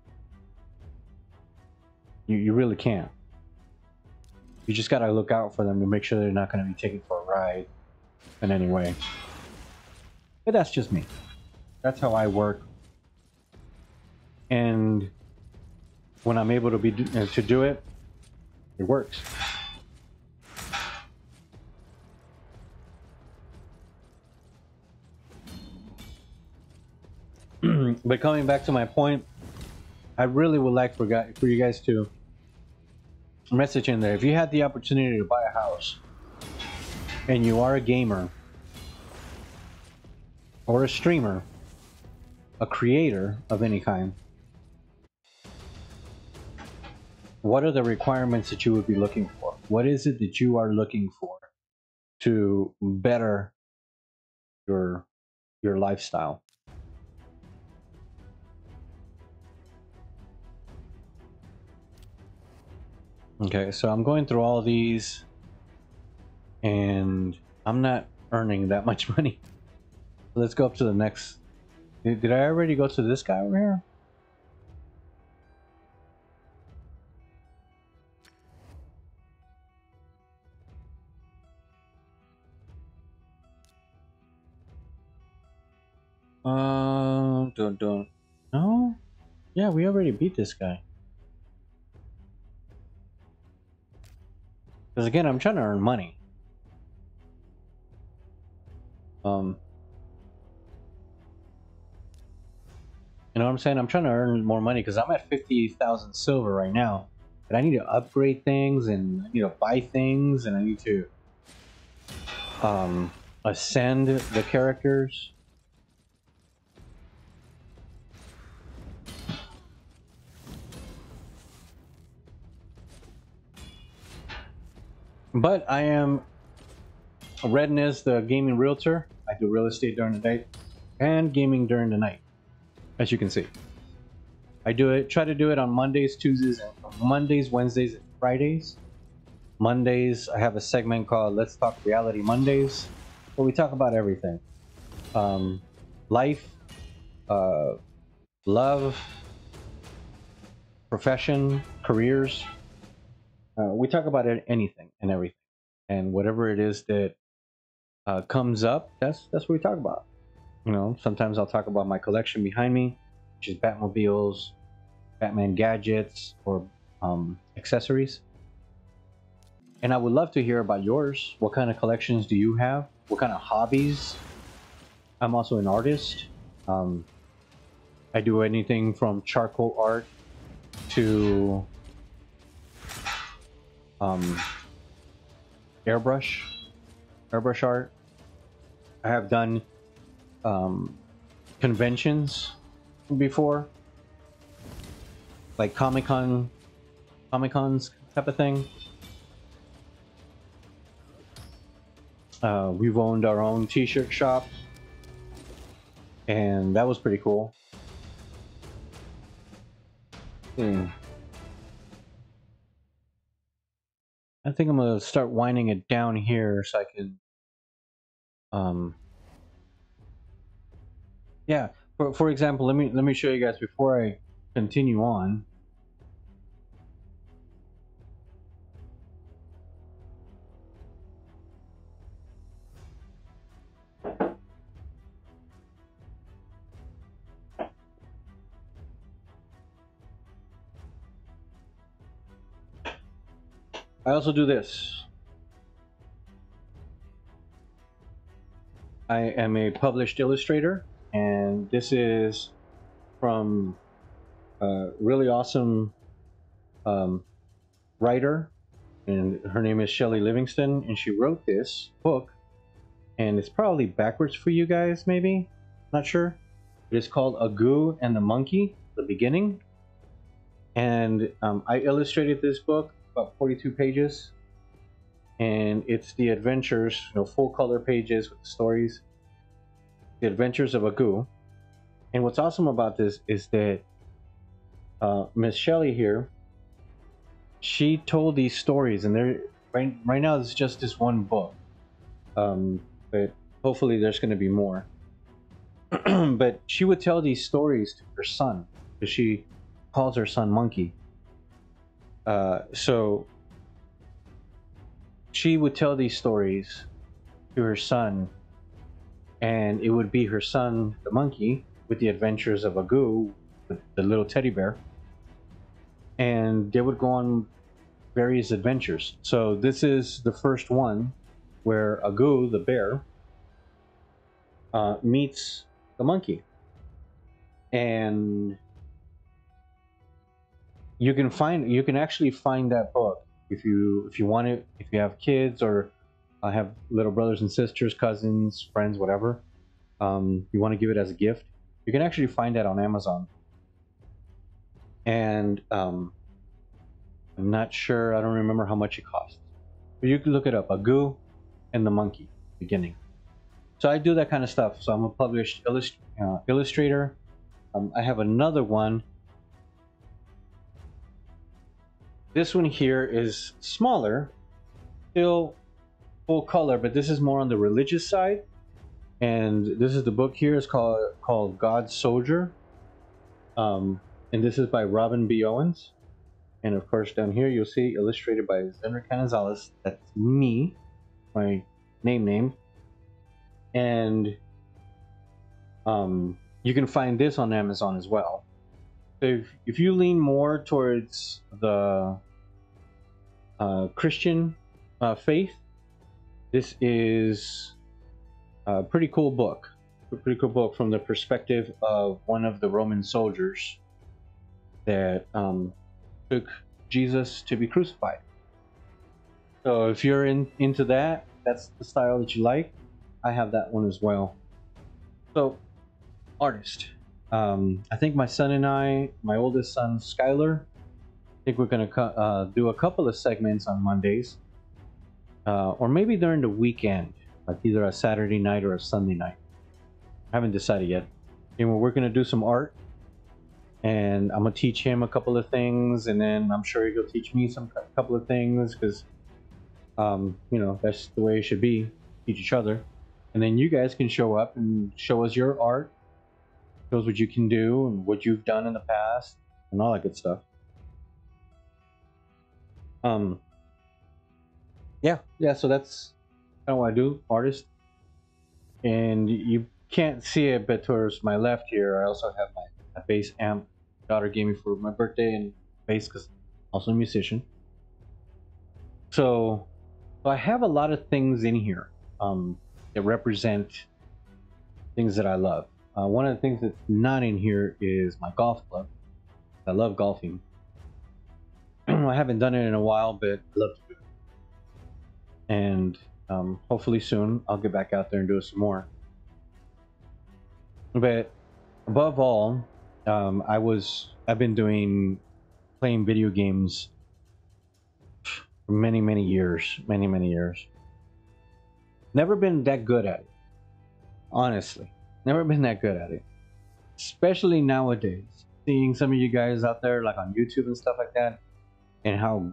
You really can't. You just got to look out for them to make sure they're not going to be taken for a ride in any way. But that's just me. That's how I work. And when I'm able to do it, it works. But coming back to my point, I really would like for you guys to message in there. If you had the opportunity to buy a house and you are a gamer or a streamer, a creator of any kind, what are the requirements that you would be looking for? What is it that you are looking for to better your lifestyle? Okay, so I'm going through all these and I'm not earning that much money. Let's go up to the next. Did I already go to this guy over here? Don't. No? Yeah, we already beat this guy. Because again, I'm trying to earn money. You know what I'm saying? I'm trying to earn more money because I'm at 50,000 silver right now. But I need to upgrade things and I need to buy things and I need to ascend the characters. But I am Rednez, the gaming realtor. I do real estate during the day and gaming during the night, as you can see. I try to do it on Mondays, Tuesdays, and Wednesdays, and Fridays. Mondays, I have a segment called Let's Talk Reality Mondays, where we talk about everything. Life, love, profession, careers. We talk about anything and everything. And whatever it is that comes up, that's what we talk about. You know, sometimes I'll talk about my collection behind me, which is Batmobiles, Batman gadgets, or accessories. And I would love to hear about yours. What kind of collections do you have? What kind of hobbies? I'm also an artist. I do anything from charcoal art to airbrush art. I have done conventions before, like Comic-Cons type of thing. We've owned our own t-shirt shop, and that was pretty cool. I think I'm gonna start winding it down here so I can yeah, for example, let me show you guys before I continue on. I also do this. I am a published illustrator, and this is from a really awesome writer, and her name is Shelley Livingston, and she wrote this book, and it's probably backwards for you guys, maybe, not sure. It is called Agu and the Monkey, the beginning, and I illustrated this book, about 42 pages, and it's the adventures, you know, full color pages with stories, the adventures of Agu. And what's awesome about this is that Miss Shelley here, she told these stories, and they're right now it's just this one book, but hopefully there's going to be more. But she would tell these stories to her son, because she calls her son Monkey. So she would tell these stories to her son, and it would be her son, the monkey, with the adventures of Agu, the little teddy bear, and they would go on various adventures. So this is the first one where Agu, the bear, meets the monkey, and you can actually find that book if you want it, if you have kids or have little brothers and sisters, cousins, friends, whatever. You want to give it as a gift, you can actually find that on Amazon. And I'm not sure, I don't remember how much it costs, but you can look it up, Agu and the Monkey, beginning. So I do that kind of stuff. So I'm a published illustrator. I have another one. This one here is smaller, still full color, but this is more on the religious side. And this is the book here. It's called God's Soldier. And this is by Robin B. Owens. And of course down here you'll see illustrated by Zenra Canizales. That's me, my name. And you can find this on Amazon as well. So if you lean more towards the Christian faith, this is a pretty cool book. A pretty cool book from the perspective of one of the Roman soldiers that took Jesus to be crucified. So if you're into that, that's the style that you like, I have that one as well. So, artist. I think my son and I, my oldest son Skylar, I think we're gonna do a couple of segments on Mondays or maybe during the weekend, like either a Saturday night or a Sunday night. I haven't decided yet. And we're gonna do some art, and I'm gonna teach him a couple of things, and then I'm sure he'll teach me a couple of things, because you know, that's the way it should be. Teach each other, and then you guys can show up and show us your art, show us what you can do and what you've done in the past, and all that good stuff. Yeah. So that's kind of what I do, artist. And you can't see it, but towards my left here, I also have my bass amp. Daughter gave me for my birthday, and bass, because also a musician. So I have a lot of things in here that represent things that I love. One of the things that's not in here is my golf club. I love golfing. I haven't done it in a while, but I love to do it. And hopefully soon I'll get back out there and do it some more. But above all, I've been playing video games for many years. Never been that good at it, honestly. Never been that good at it, especially nowadays. Seeing some of you guys out there, like on YouTube and stuff like that, and how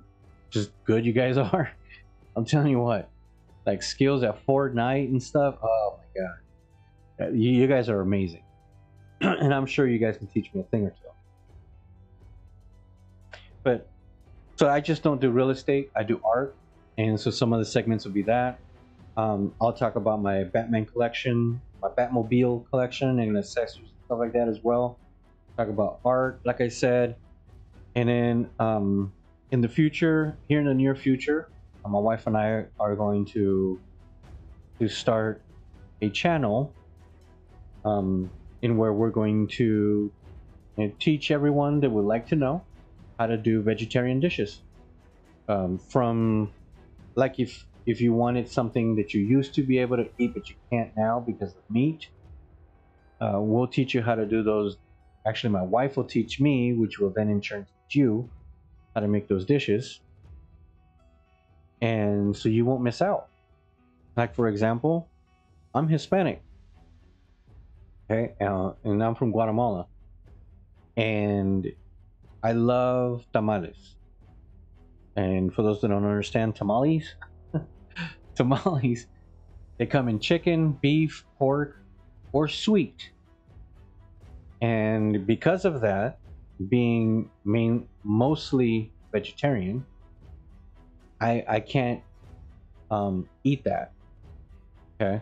just good you guys are. I'm telling you what, like skills at Fortnite and stuff. Oh my god, you guys are amazing. And I'm sure you guys can teach me a thing or two. But so I just don't do real estate, I do art. And so some of the segments will be that. I'll talk about my Batman collection, my Batmobile collection, and accessories and stuff like that as well. Talk about art, like I said. And then in the future, here in the near future, my wife and I are going to start a channel in where we're going to teach everyone that would like to know how to do vegetarian dishes. From, like, if you wanted something that you used to be able to eat but you can't now because of meat, we'll teach you how to do those. Actually, my wife will teach me, which will then in turn teach you how to make those dishes, and so you won't miss out. Like, for example, I'm Hispanic, okay, and I'm from Guatemala, and I love tamales. And for those that don't understand, tamales, they come in chicken, beef, pork, or sweet. And because of that, being mostly vegetarian, I can't eat that. Okay,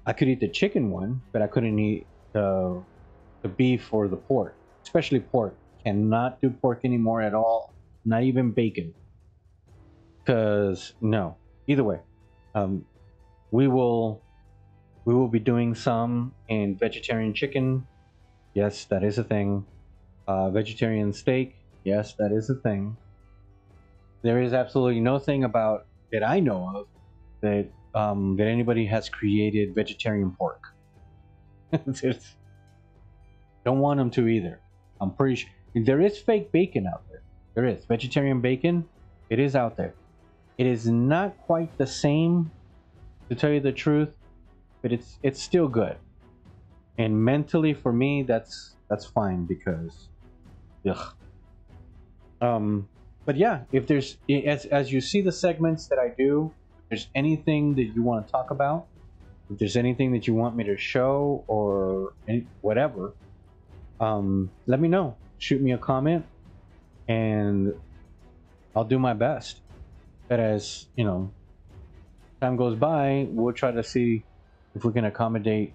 I could eat the chicken one, but I couldn't eat the beef or the pork, especially pork. Cannot do pork anymore at all, not even bacon. Because no, either way, we will be doing some in vegetarian chicken. Yes, that is a thing. Vegetarian steak. Yes, that is a thing. There is absolutely no thing about that I know of that that anybody has created vegetarian pork. Don't want them to either. I'm pretty sure there is fake bacon out there. There is vegetarian bacon. It is out there. It is not quite the same, to tell you the truth, but it's still good. And mentally, for me, that's fine, because, ugh. But yeah, if there's, as you see the segments that I do, if there's anything that you want to talk about, if there's anything that you want me to show or whatever, let me know. Shoot me a comment, and I'll do my best. But as you know, time goes by, we'll try to see if we can accommodate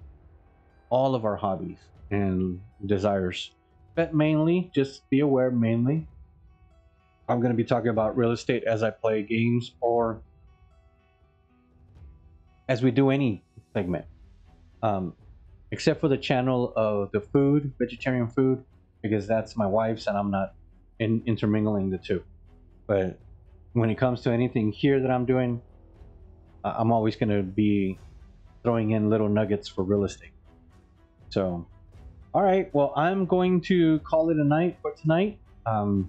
all of our hobbies and desires. But mainly, just be aware, mainly, I'm going to be talking about real estate as I play games, or as we do any segment. Except for the channel of the food, vegetarian food, because that's my wife's and I'm not intermingling the two. But when it comes to anything here that I'm doing, I'm always going to be throwing in little nuggets for real estate. So, all right, well, I'm going to call it a night for tonight. The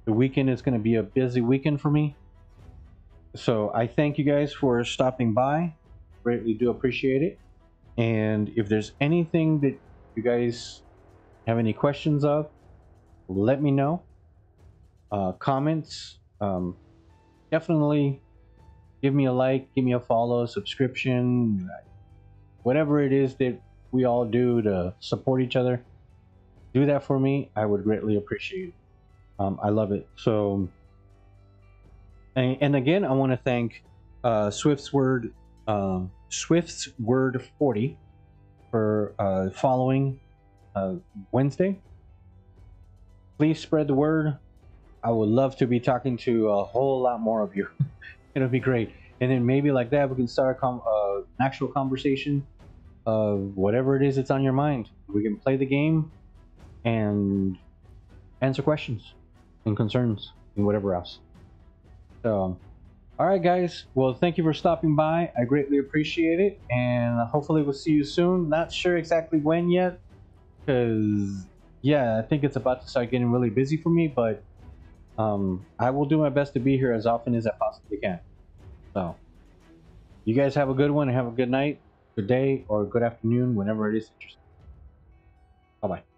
weekend is going to be a busy weekend for me. So I thank you guys for stopping by. Greatly do appreciate it. And if there's anything that you guys have any questions of, let me know. Comments, definitely give me a like, give me a follow, subscription, whatever it is that we all do to support each other. Do that for me. I would greatly appreciate it. I love it. So, and again, I want to thank Swift's Word 40 for following Wednesday. Please spread the word. I would love to be talking to a whole lot more of you. It'll be great. And then maybe like that, we can start an actual conversation of whatever it is that's on your mind. We can play the game and answer questions and concerns and whatever else. So, all right, guys. Well, thank you for stopping by. I greatly appreciate it. And hopefully we'll see you soon. Not sure exactly when yet, because, yeah, I think it's about to start getting really busy for me, but I will do my best to be here as often as I possibly can. So, you guys have a good one and have a good night, good day, or good afternoon, whenever it is that you're. Bye-bye.